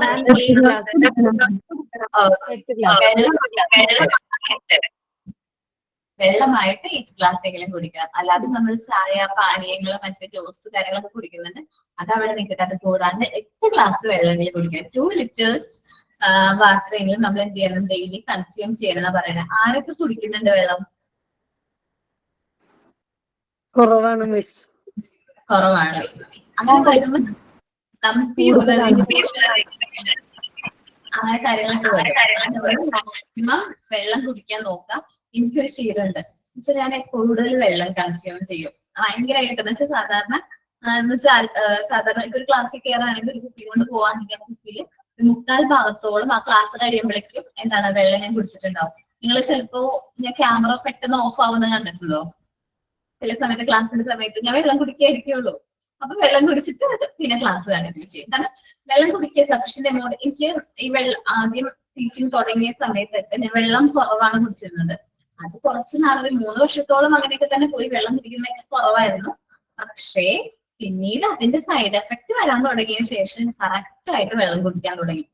Speaker 1: വെള്ളമായിട്ട് 8 ഗ്ലാസ് എങ്കിലും കുടിക്കണം. അല്ലാതെ നമ്മൾ ചായ, പാനീയങ്ങൾ, മറ്റു ജ്യൂസ് കാര്യങ്ങളൊക്കെ കുടിക്കുന്നുണ്ട്, അത് അവിടെ നിൽക്കട്ടെ. അത് കൂടാണ്ട് 8 ഗ്ലാസ് വെള്ളമെങ്കിലും കുടിക്കണം. 2 liters വാട്ടർ എങ്കിലും നമ്മൾ എന്ത് ചെയ്യണം, ഡെയിലി കൺസ്യൂം ചെയ്യണം എന്ന് പറയുന്നത്. ആരൊക്കെ കുടിക്കുന്നുണ്ട് വെള്ളം?
Speaker 9: കുറവാണ് മിസ്.
Speaker 1: കുറവാണ്. അങ്ങനെ വരുമ്പോൾ നമുക്ക് യൂറിനറി ഇൻഫെക്ഷൻ അങ്ങനെ കാര്യങ്ങളൊക്കെ വരും. മാക്സിമം വെള്ളം കുടിക്കാൻ നോക്കാം. എനിക്കൊരു ശീലമുണ്ട് എന്നുവെച്ചാൽ ഞാൻ കൂടുതൽ വെള്ളം കൺസ്യൂം ചെയ്യും ഭയങ്കരമായിട്ട്. എന്ന് വെച്ചാൽ സാധാരണ ഒരു ക്ലാസ്സിൽ കയറാണെങ്കിൽ ഒരു കുപ്പി കൊണ്ട് പോവാണെങ്കിൽ ആ കുപ്പിയിൽ 3/4 ഭാഗത്തോളം ആ ക്ലാസ് കഴിയുമ്പോഴേക്കും എന്താണ് വെള്ളം ഞാൻ കുടിച്ചിട്ടുണ്ടാവും. നിങ്ങൾ ചിലപ്പോ ഞാൻ ക്യാമറ പെട്ടെന്ന് ഓഫ് ആവുന്നത് കണ്ടിട്ടുണ്ടോ? ചില സമയത്ത് ക്ലാസ്സിന്റെ സമയത്ത് ഞാൻ വെള്ളം കുടിക്കായിരിക്കുള്ളൂ. അപ്പൊ വെള്ളം കുടിച്ചിട്ട് പിന്നെ ക്ലാസ് കാണുകയും ചെയ്യും. കാരണം വെള്ളം കുടിക്കുക സഫിഷ്യന്റ് എമൗണ്ട്. എനിക്ക് ഈ ആദ്യം ടീച്ചിങ് തുടങ്ങിയ സമയത്തൊക്കെ ഞാൻ വെള്ളം കുറവാണ് കുടിച്ചിരുന്നത്. അത് കുറച്ച് നാൾ, 3 വർഷത്തോളം അങ്ങനെയൊക്കെ തന്നെ പോയി. വെള്ളം കുടിക്കുന്നതൊക്കെ കുറവായിരുന്നു. പക്ഷേ പിന്നീട് അതിന്റെ സൈഡ് എഫക്ട് വരാൻ തുടങ്ങിയ ശേഷം കറക്റ്റ് ആയിട്ട് വെള്ളം കുടിക്കാൻ തുടങ്ങി.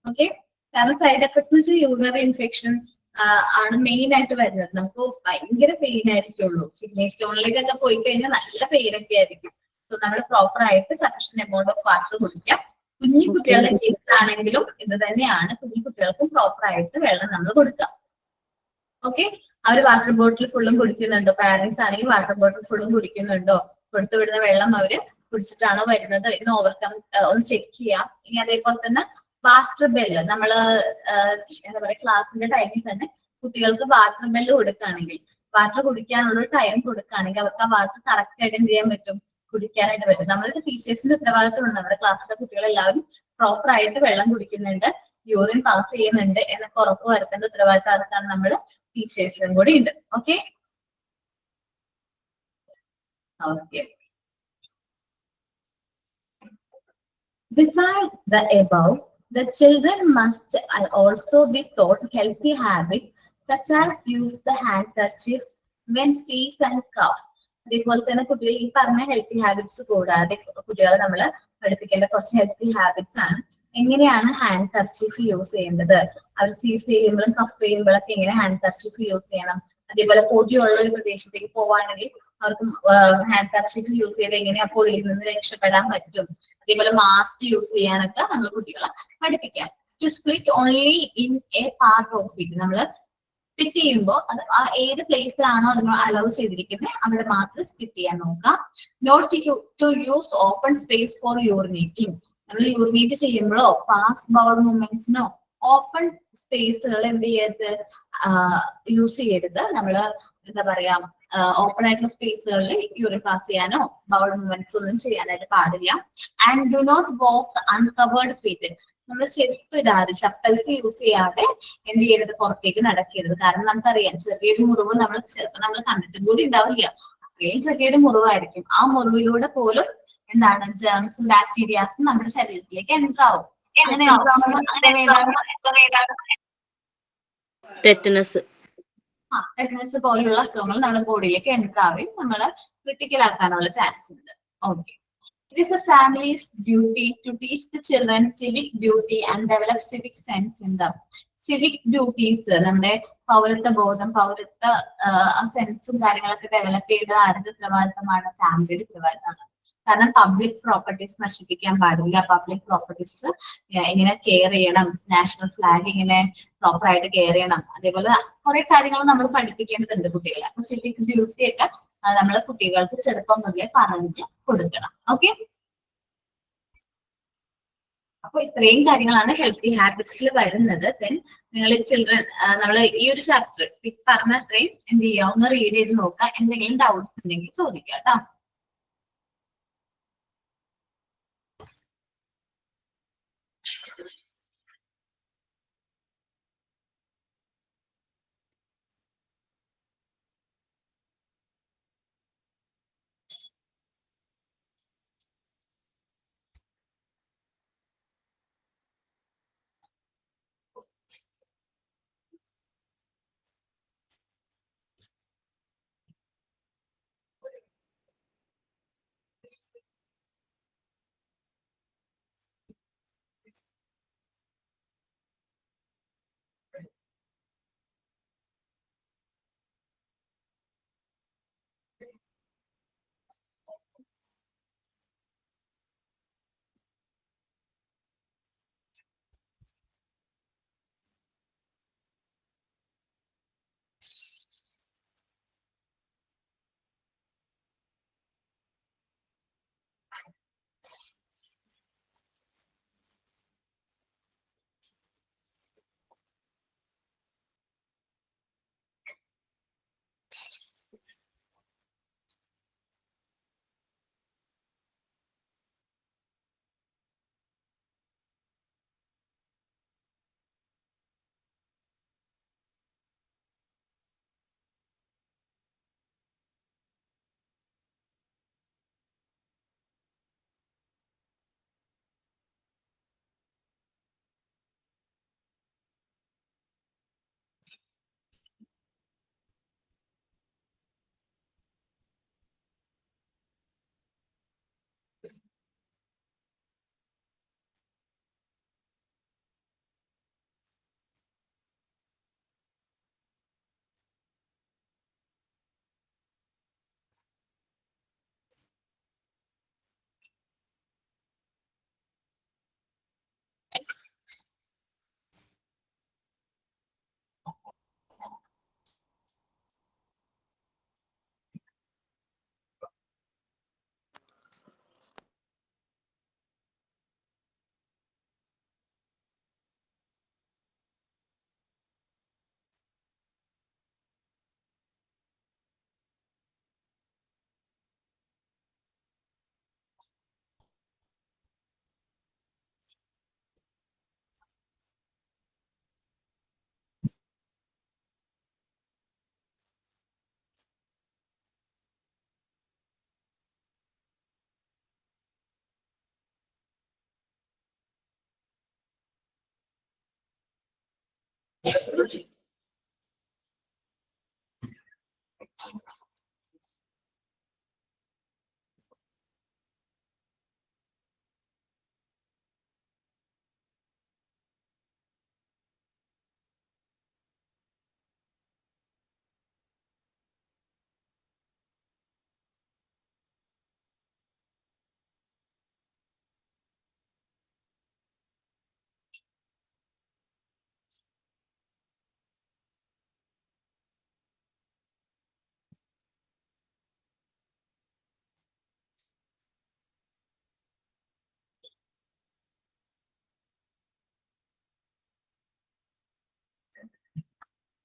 Speaker 1: ഓക്കെ, കാരണം സൈഡ് എഫക്ട് എന്ന് വെച്ചാൽ യൂറിനറി ഇൻഫെക്ഷൻ ആണ് മെയിൻ ആയിട്ട് വരുന്നത്. നമുക്ക് ഭയങ്കര പെയിൻ ആയിരിക്കുള്ളൂ. കിഡ്നി സ്റ്റോണിലേക്കൊക്കെ പോയി കഴിഞ്ഞാൽ നല്ല പെയിൻ ഒക്കെ ആയിരിക്കും. സോ നമ്മൾ പ്രോപ്പർ ആയിട്ട് സഫിഷ്യന്റ് എമൗണ്ട് ഓഫ് വാട്ടർ കുടിക്കാം. കുഞ്ഞു കുട്ടികളുടെ കേസ് ആണെങ്കിലും ഇത് തന്നെയാണ്. കുഞ്ഞു കുട്ടികൾക്കും പ്രോപ്പർ ആയിട്ട് വെള്ളം നമ്മൾ കൊടുക്കാം. ഓക്കെ, അവർ വാട്ടർ ബോട്ടിൽ ഫുള്ളും കുടിക്കുന്നുണ്ടോ? പാരന്റ്സ് ആണെങ്കിൽ വാട്ടർ ബോട്ടിൽ ഫുള്ളും കുടിക്കുന്നുണ്ടോ? കൊടുത്തു വിടുന്ന വെള്ളം അവര് കുടിച്ചിട്ടാണോ വരുന്നത് എന്ന് ഒന്ന് ചെക്ക് ചെയ്യാം. ഇനി അതേപോലെ തന്നെ വാട്ടർ ബെല്ല് നമ്മള് എന്താ പറയാ, ക്ലാസ്സിന്റെ ടൈമിൽ തന്നെ കുട്ടികൾക്ക് വാട്ടർ ബെല്ല് കൊടുക്കുകയാണെങ്കിൽ, വാട്ടർ കുടിക്കാനുള്ള ടൈം കൊടുക്കുകയാണെങ്കിൽ അവർക്ക് ആ വാട്ടർ കറക്റ്റ് ആയിട്ട് എന്ത് ചെയ്യാൻ പറ്റും, കുടിക്കാനായിട്ട് പറ്റും. നമ്മൾക്ക് ടീച്ചേഴ്സിന്റെ ഉത്തരവാദിത്തമുണ്ട് നമ്മുടെ ക്ലാസ്സിലെ കുട്ടികളെല്ലാവരും പ്രോപ്പർ ആയിട്ട് വെള്ളം കുടിക്കുന്നുണ്ട്, യൂറിൻ പാസ് ചെയ്യുന്നുണ്ട് എന്നൊക്കെ ഉറപ്പ് വരുത്തേണ്ട ഉത്തരവാദിത്തം അതൊക്കെയാണ് നമ്മൾ ടീച്ചേഴ്സിനും കൂടി ഉണ്ട്. Okay okay. Besides the above, the children must also be taught healthy habits such as use the handkerchief when sneeze and cough. അതേപോലെ തന്നെ കുട്ടികൾ ഈ പറഞ്ഞ ഹെൽത്തി ഹാബിറ്റ്സ് കൂടാതെ കുട്ടികളെ നമ്മൾ പഠിപ്പിക്കേണ്ട കുറച്ച് ഹെൽത്തി ഹാബിറ്റ്സ് ആണ്. എങ്ങനെയാണ് ഹാൻഡ് കർച്ചീഫ് യൂസ് ചെയ്യേണ്ടത്, അവർ സീസ് ചെയ്യുമ്പോഴും കഫ് ചെയ്യുമ്പോഴൊക്കെ എങ്ങനെ ഹാൻഡ് കർച്ചീഫ് യൂസ് ചെയ്യണം. അതേപോലെ പൊടിയുള്ള ഒരു പ്രദേശത്തേക്ക് പോവാണെങ്കിൽ അവർക്ക് ഹാൻഡ് കർച്ചീഫ് യൂസ് ചെയ്ത് എങ്ങനെ ആ പൊടിയിൽ നിന്ന് രക്ഷപ്പെടാൻ പറ്റും. അതേപോലെ മാസ്ക് യൂസ് ചെയ്യാനൊക്കെ നമ്മൾ കുട്ടികളെ പഠിപ്പിക്കാം. To split only in a part of it, നമ്മൾ സ്പ്ലിറ്റ് ചെയ്യുമ്പോൾ അത് ആ ഏത് പ്ലേസിലാണോ അതിന് അലൗ ചെയ്തിരിക്കുന്നത് അവിടെ മാത്രം സ്പ്ലിറ്റ് ചെയ്യാൻ നോക്കാം. Not to use open space for urinating, നമ്മൾ യൂറിനേറ്റ് ചെയ്യുമ്പോഴോ ഫാസ്റ്റ് ബൗൾ മൂവ്മെന്റ്സിനോ ഓപ്പൺ സ്പേസുകൾ എന്ത് ചെയ്യരുത്, യൂസ് ചെയ്യരുത്. നമ്മൾ എന്താ പറയാ, ഓപ്പൺ ആയിട്ടുള്ള സ്പേസുകളിൽ യൂറിൻ പാസ് ചെയ്യാനോ ബൗൾ മൂവ്മെന്റ്സ് ഒന്നും ചെയ്യാനായിട്ട് പാടില്ല. And do not walk uncovered feet, നമ്മൾ ചെരുപ്പ് ഇടാതെ ചപ്പൽസ് യൂസ് ചെയ്യാതെ എന്ത് ചെയ്യരുത്, പുറത്തേക്ക് നടക്കരുത്. കാരണം നമുക്കറിയാം ചെറിയൊരു മുറിവ് നമ്മൾ ചിലപ്പോൾ നമ്മൾ കണ്ടിട്ടും കൂടി ഉണ്ടാവില്ല, അത്രയും ചെറിയൊരു മുറിവായിരിക്കും. ആ മുറിവിലൂടെ പോലും എന്താണ് ജേംസും ബാക്ടീരിയാസും നമ്മുടെ ശരീരത്തിലേക്ക് എൻ്റർ ആവും. അങ്ങനെ
Speaker 7: ടെറ്റനസ്
Speaker 1: ടെറ്റനസ് പോലുള്ള അസുഖങ്ങൾ നമ്മുടെ ബോഡിയിലേക്ക് എൻ്റർ ആവുകയും നമ്മളെ ക്രിട്ടിക്കൽ ആക്കാനുള്ള ചാൻസ് ഉണ്ട്. Okay, it is a family's duty to teach the children civic duty and develop civic sense in them. Civic duties നമ്മുടെ പൗരത്വ ബോധം, പൗരത്വ സെൻസും കാര്യങ്ങളൊക്കെ ഡെവലപ്പ് ചെയ്യേണ്ടത് ആരുടെ ഉത്തരവാദിത്തമാണ്? ഫാമിലിയുടെ ഉത്തരവാദിത്തമാണ്. കാരണം പബ്ലിക് പ്രോപ്പർട്ടീസ് നശിപ്പിക്കാൻ പാടില്ല. പബ്ലിക് പ്രോപ്പർട്ടീസ് എങ്ങനെ കെയർ ചെയ്യണം, നാഷണൽ ഫ്ലാഗ് എങ്ങനെ പ്രോപ്പർ ആയിട്ട് കെയർ ചെയ്യണം, അതേപോലെ കുറെ കാര്യങ്ങൾ നമ്മൾ പഠിപ്പിക്കേണ്ടതുണ്ട് കുട്ടികളെ. അപ്പൊ സിവിക് ഡ്യൂട്ടി ഒക്കെ നമ്മൾ കുട്ടികൾക്ക് ചെറുപ്പം മുതലേ പറഞ്ഞു കൊടുക്കണം. ഓക്കെ, അപ്പൊ ഇത്രയും കാര്യങ്ങളാണ് ഹെൽത്തി ഹാബിറ്റ്സിൽ വരുന്നത്. ദെൻ നിങ്ങൾ ചിൽഡ്രൻ നമ്മൾ ഈ ഒരു ചാപ്റ്റർ പറഞ്ഞ അത്രയും എന്ത് ചെയ്യുക, ഒന്ന് റീഡ് ചെയ്ത് നോക്കുക. എന്തെങ്കിലും ഡൗട്ട്സ് ഉണ്ടെങ്കിൽ ചോദിക്കാം കേട്ടോ.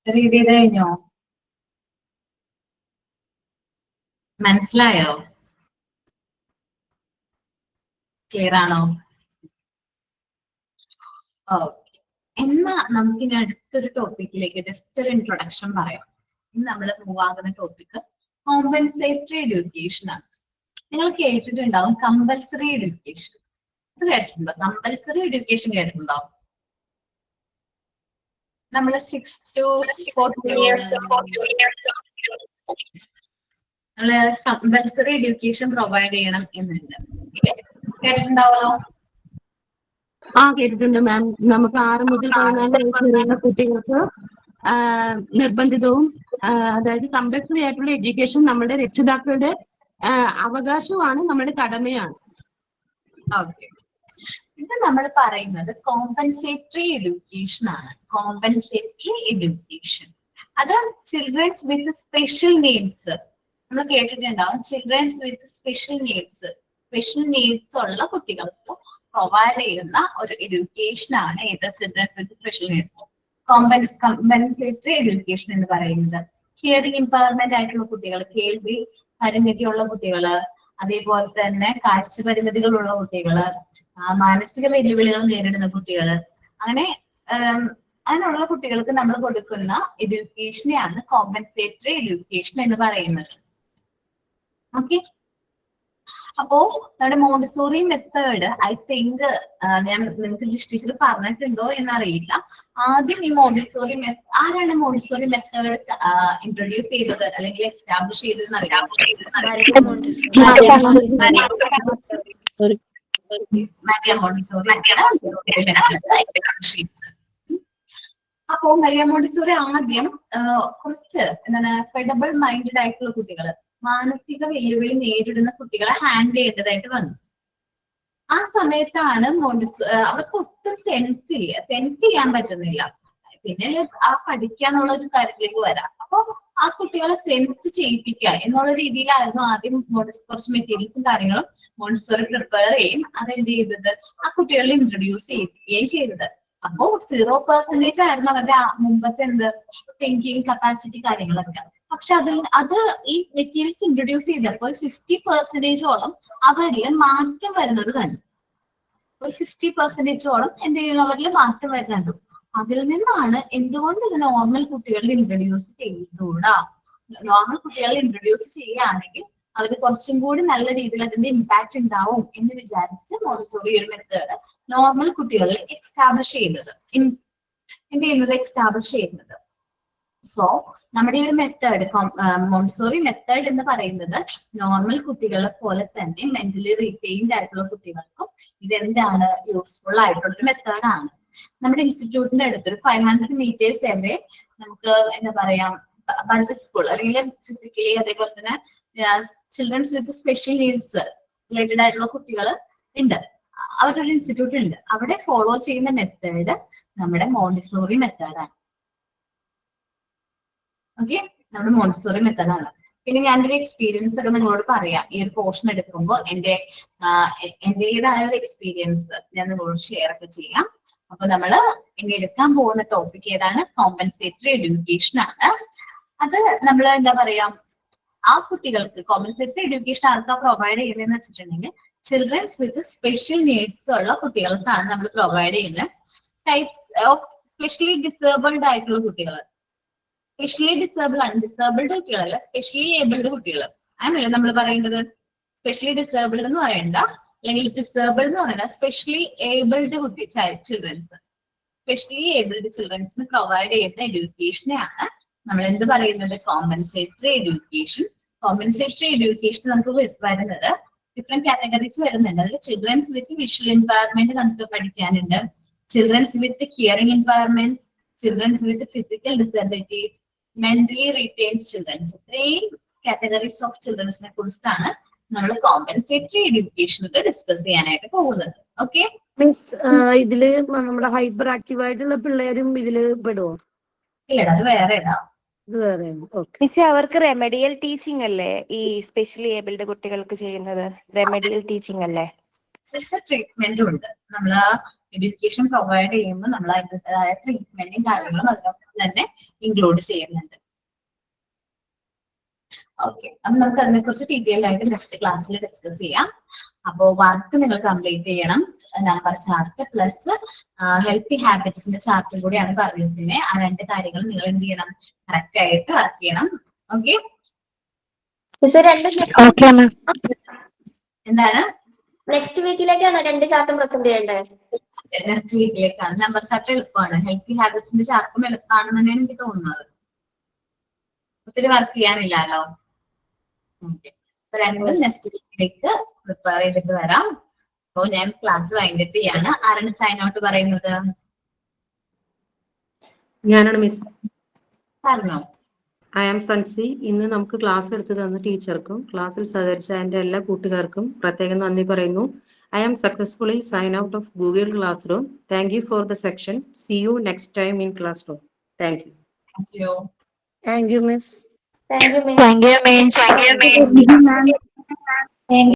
Speaker 1: റീഡ് ചെയ്ത് കഴിഞ്ഞോ? മനസ്സിലായോ? ക്ലിയർ ആണോ? ഓക്കെ. എന്നാ നമുക്ക് ഇനി അടുത്തൊരു ടോപ്പിക്കിലേക്ക് ജസ്റ്റ് ഒരു ഇൻട്രൊഡക്ഷൻ പറയാം. ഇന്ന് നമ്മൾ മൂവ് ആകുന്ന ടോപ്പിക് കോമ്പൻസേറ്ററി എഡ്യൂക്കേഷൻ ആണ്. നിങ്ങൾ കേട്ടിട്ടുണ്ടാവും കമ്പൽസറി എഡ്യൂക്കേഷൻ. ഇത് കേട്ടിട്ടുണ്ടോ? കമ്പൽസറി എഡ്യൂക്കേഷൻ കേട്ടിട്ടുണ്ടോ? നമ്മൾ 6 to 14 ഇയേഴ്സ് നമ്മള് കമ്പൽസറി എഡ്യൂക്കേഷൻ പ്രൊവൈഡ് ചെയ്യണം എന്നുണ്ട്. കേട്ടിട്ടുണ്ടാവല്ലോ?
Speaker 7: കേട്ടിട്ടുണ്ട് മാം. നമുക്ക് 6 മുതൽ 14 വയസ്സ് വരെയുള്ള കുട്ടികൾക്ക് നിർബന്ധിതവും അതായത് കമ്പൽസറി ആയിട്ടുള്ള എഡ്യൂക്കേഷൻ നമ്മുടെ രക്ഷിതാക്കളുടെ അവകാശമാണ്, നമ്മുടെ കടമയാണ്.
Speaker 1: ഓക്കെ. ഇത് നമ്മൾ പറയുന്നത് കോമ്പൻസേറ്ററി എഡ്യൂക്കേഷൻ ആണ്. കോമ്പൻസേറ്ററി എഡ്യൂക്കേഷൻ അത് ചിൽഡ്രൻസ് വിത്ത് സ്പെഷ്യൽ നീഡ്സ് നമ്മൾ കേട്ടിട്ടുണ്ടാവും. ചിൽഡ്രൻസ് വിത്ത് സ്പെഷ്യൽ നീഡ്സ് ഉള്ള കുട്ടികൾക്ക് പ്രൊവൈഡ് ചെയ്യുന്ന ഒരു എഡ്യൂക്കേഷൻ ആണ് ഇത് children's with special needs. Compensatory education എന്ന് പറയുന്നത് ഹിയറിംഗ് ഇമ്പയർമെന്റ് ആയിട്ടുള്ള കുട്ടികൾ, കേൾവി പരിമിതിയുള്ള കുട്ടികള്, അതേപോലെ തന്നെ കാഴ്ച പരിമിതികളുള്ള കുട്ടികള്, മാനസിക വെല്ലുവിളികൾ നേരിടുന്ന കുട്ടികള്, അങ്ങനെയുള്ള കുട്ടികൾക്ക് നമ്മൾ കൊടുക്കുന്ന എഡ്യൂക്കേഷനെയാണ് കോമ്പൻസേറ്ററി എഡ്യൂക്കേഷൻ എന്ന് പറയുന്നത്. ഓക്കെ. അപ്പോ നമ്മുടെ മോണ്ടിസോറി മെത്തേഡ് ഐ തിങ്ക് ഞാൻ നിങ്ങൾക്ക് ടീച്ചർ പറഞ്ഞിട്ടുണ്ടോ എന്നറിയില്ല. ആദ്യം ഈ ആരാണ് മോണ്ടിസോറി മെത്തേഡ് ഇൻട്രൊഡ്യൂസ് ചെയ്തത് അല്ലെങ്കിൽ എസ്റ്റാബ്ലിഷ് ചെയ്തതെന്ന് അറിയാം? Maria Montessori. അപ്പോ മരിയ മോണ്ടിസോറി ആദ്യം കുറച്ച് എന്താണ് ഫെഡബിൾ മൈൻഡഡ് ആയിട്ടുള്ള കുട്ടികള്, മാനസിക വെല്ലുവിളി നേരിടുന്ന കുട്ടികളെ ഹാൻഡിൽ ചെയ്യേണ്ടതായിട്ട് വന്നു. ആ സമയത്താണ് അവർക്ക് ഒട്ടും സെൻസ് ചെയ്യാൻ പറ്റുന്നില്ല. പിന്നെ ആ പഠിക്കാന്നുള്ള ഒരു കാര്യത്തിലേക്ക് വരാം. അപ്പൊ ആ കുട്ടികളെ സെൻസ് ചെയ്യിപ്പിക്കുക എന്നുള്ള രീതിയിലായിരുന്നു ആദ്യം കുറച്ച് മെറ്റീരിയൽസും കാര്യങ്ങളും മോണ്ടിസോറി പ്രിപ്പയർ ചെയ്യും. അതെന്ത് ചെയ്തത് ആ കുട്ടികളെ ഇൻട്രൊഡ്യൂസ് ചെയ്യുകയും ചെയ്തത്. അപ്പോ 0% ആയിരുന്നു അവരുടെ മുമ്പത്തെ തിങ്കിങ് കപ്പാസിറ്റി കാര്യങ്ങളൊക്കെ. പക്ഷെ അത് ഈ മെറ്റീരിയൽസ് ഇൻട്രൊഡ്യൂസ് ചെയ്തപ്പോൾ 50%ഓളം അവരിൽ മാറ്റം വരുന്നത് കണ്ടു. ഒരു 50%ഓളം എന്ത് ചെയ്യുന്നു, അവരിൽ മാറ്റം വരുന്നുണ്ട്. അതിൽ നിന്നാണ് എന്തുകൊണ്ട് ഇത് നോർമൽ കുട്ടികളിൽ ഇൻട്രൊഡ്യൂസ് ചെയ്തുകൂടാ, നോർമൽ കുട്ടികളിൽ ഇൻട്രൊഡ്യൂസ് ചെയ്യുകയാണെങ്കിൽ അവർ കുറച്ചും കൂടി നല്ല രീതിയിൽ അതിന്റെ ഇമ്പാക്ട് ഉണ്ടാവും എന്ന് വിചാരിച്ച് മോണ്ടിസോറി ഒരു മെത്തേഡ് നോർമൽ കുട്ടികളിൽ എസ്റ്റാബ്ലിഷ് ചെയ്യുന്നത്. സോ നമ്മുടെ ഈ ഒരു മെത്തേഡ് മോണ്ടിസോറി മെത്തേഡ് എന്ന് പറയുന്നത് നോർമൽ കുട്ടികളെ പോലെ തന്നെ മെന്റലി റീറ്റെയിൻഡ് ആയിട്ടുള്ള കുട്ടികൾക്കും ഇതെന്താണ് യൂസ്ഫുൾ ആയിട്ടുള്ള ഒരു മെത്തേഡാണ്. നമ്മുടെ ഇൻസ്റ്റിറ്റ്യൂട്ടിന്റെ അടുത്തൊരു 500 meters എവേ നമുക്ക് എന്താ പറയാ ബഡ് സ്കൂൾ അല്ലെങ്കിൽ ഫിസിക്കലി അതേപോലെ തന്നെ children's with special needs related ആയിട്ടുള്ള കുട്ടികൾ ഉണ്ട്. അവരുടെ ഒരു ഇൻസ്റ്റിറ്റ്യൂട്ട് ഉണ്ട്. അവിടെ ഫോളോ ചെയ്യുന്ന മെത്തേഡ് നമ്മുടെ മോണ്ടിസോറി മെത്തേഡാണ്. ഓക്കെ, നമ്മുടെ മോണ്ടിസോറി മെത്തേഡാണ്. പിന്നെ ഞാനൊരു എക്സ്പീരിയൻസ് ഒക്കെ നിങ്ങളോട് പറയാം. ഈ ഒരു പോർഷൻ എടുക്കുമ്പോൾ എന്റേതായ ഒരു എക്സ്പീരിയൻസ് ഞാൻ നിങ്ങളോട് ഷെയർ ഒക്കെ ചെയ്യാം. അപ്പൊ നമ്മള് ഇനി എടുക്കാൻ പോകുന്ന ടോപ്പിക് ഏതാണ്? കോമ്പൻസേറ്ററി എഡ്യൂക്കേഷൻ ആണ്. അത് നമ്മൾ എന്താ പറയാ, ആ കുട്ടികൾക്ക് കോമ്പൻസേറ്ററി എഡ്യൂക്കേഷൻ ആർക്കാ പ്രൊവൈഡ് ചെയ്യുന്നതെന്ന് വെച്ചിട്ടുണ്ടെങ്കിൽ ചിൽഡ്രൻസ് വിത്ത് സ്പെഷ്യൽ നീഡ്സ് ഉള്ള കുട്ടികൾക്കാണ് നമ്മൾ പ്രൊവൈഡ് ചെയ്യുന്നത്. ടൈപ്സ് ഓഫ് സ്പെഷ്യലി ഡിസേബിൾഡ് ആയിട്ടുള്ള കുട്ടികൾ, സ്പെഷ്യലി ഡിസേബിൾഡ് കുട്ടികളല്ല, സ്പെഷ്യലി ഏബിൾഡ് കുട്ടികൾ അങ്ങനെയല്ലേ നമ്മൾ പറയേണ്ടത്. സ്പെഷ്യലി ഡിസേബിൾഡ് എന്ന് പറയണ്ട, അല്ലെങ്കിൽ ഡിസേബിൾഡ് എന്ന് പറയണ്ട, specially abled childrens. Specially abled ചിൽഡ്രൻസിന് പ്രൊവൈഡ് ചെയ്യുന്ന എഡ്യൂക്കേഷനെയാണ് നമ്മൾ എന്ത് പറയുന്നത്, കോമ്പൻസേറ്ററി എഡ്യൂക്കേഷൻ. കോമ്പൻസേറ്ററി എഡ്യൂക്കേഷൻ നമുക്ക് വരുന്നത് ഡിഫറെന്റ് കാറ്റഗറീസ് വരുന്നുണ്ട്. അതിൽ ചിൽഡ്രൻസ് വിത്ത് വിഷ്വൽ എൻവയറമെന്റ് നമുക്ക് പഠിക്കാനുണ്ട്, ചിൽഡ്രൻസ് വിത്ത് ഹിയറിംഗ് എൻവയറമെന്റ്, ചിൽഡ്രൻസ് വിത്ത് physical disability, mentally returned children's. ഇത്രയും കാറ്റഗറീസ് ഓഫ് ചിൽഡ്രൻസിനെ കുറിച്ചിട്ടാണ് നമ്മൾ കോമ്പൻസേറ്ററി എഡ്യൂക്കേഷനിൽ ഡിസ്കസ് ചെയ്യാനായിട്ട് പോകുന്നത്. ഓക്കെ
Speaker 9: മീൻസ് ഇതില് നമ്മുടെ ഹൈപ്പർ ആക്റ്റീവ് ആയിട്ടുള്ള പിള്ളേരും ഇതില് പെടുവോ?
Speaker 1: ഇല്ലടാ, അത് വേറെ ഇടാം.
Speaker 9: ഇത് വേറെ. ഓക്കെ
Speaker 13: മിസ്, അവർക്ക് റെമഡിയൽ ടീച്ചിങ് അല്ലേ ഈ സ്പെഷ്യലി ഏബിൾഡ് കുട്ടികൾക്ക് ചെയ്യുന്നത്? റെമഡിയൽ ടീച്ചിങ് അല്ലേ?
Speaker 1: ട്രീറ്റ്മെന്റും ഉണ്ട്. നമ്മൾ എഡ്യൂക്കേഷൻ പ്രൊവൈഡ് ചെയ്യുമ്പോൾ നമ്മൾ അതിൻ്റെതായ ട്രീറ്റ്മെന്റും കാര്യങ്ങളും അതിനൊക്കെ തന്നെ ഇൻക്ലൂഡ് ചെയ്യുന്നുണ്ട്. ഓക്കെ, അപ്പൊ നമുക്ക് അതിനെ കുറിച്ച് ഡീറ്റെയിൽ ആയിട്ട് നെക്സ്റ്റ് ക്ലാസ്സിൽ ഡിസ്കസ് ചെയ്യാം. അപ്പോ വർക്ക് നിങ്ങൾ കംപ്ലീറ്റ് ചെയ്യണം. നമ്പർ ചാർട്ട് പ്ലസ് ഹെൽത്തി ഹാബിറ്റ്സിന്റെ ചാർട്ടും കൂടിയാണ് പറഞ്ഞിരിക്കുന്നത്. ആ രണ്ട് കാര്യങ്ങൾ നിങ്ങൾ എന്ത് ചെയ്യണം, കറക്റ്റ് ആയിട്ട് വർക്ക് ചെയ്യണം. ഓക്കെ, എന്താണ്
Speaker 5: നെക്സ്റ്റ് വീക്കിലേക്കാണ് 2 ചാർട്ടും പ്രസന്റ് ചെയ്യേണ്ടത്?
Speaker 1: നെക്സ്റ്റ് വീക്കിലേക്കാണ്. നമ്പർ ചാർട്ട് എളുപ്പമാണ്, ഹെൽത്തി ഹാബിറ്റ്സിന്റെ ചാർട്ടും എളുപ്പമാണെന്ന് തന്നെയാണ് എനിക്ക് തോന്നുന്നത്. ഒത്തിരി വർക്ക് ചെയ്യാനില്ലല്ലോ. ഓക്കെ, രണ്ടും നെക്സ്റ്റ് വീക്കിലേക്ക് പ്രിപ്പയർ ചെയ്തിട്ട് വരാം. അപ്പോ ഞാൻ ക്ലാസ് വൈൻഡപ്പ് ചെയ്യാണ്. ആരാണ് സൈൻ ഔട്ട് പറയുന്നത്?
Speaker 14: ഞാനാണ് മിസ്.
Speaker 1: പറഞ്ഞോ.
Speaker 14: I am Suncy. ഇന്ന് നമുക്ക് ക്ലാസ് എടുത്തു തന്ന ടീച്ചർക്കും ക്ലാസ്സിൽ സഹകരിച്ച എൻ്റെ എല്ലാ കൂട്ടുകാർക്കും പ്രത്യേകം നന്ദി പറയുന്നു. I am successfully signed out of Google Classroom. Thank you for the section. See you next time in classroom. Thank you.
Speaker 1: Thank you.
Speaker 9: Thank you, miss.
Speaker 5: Thank you, miss.
Speaker 13: Thank you, miss.
Speaker 11: Thank you, ma'am.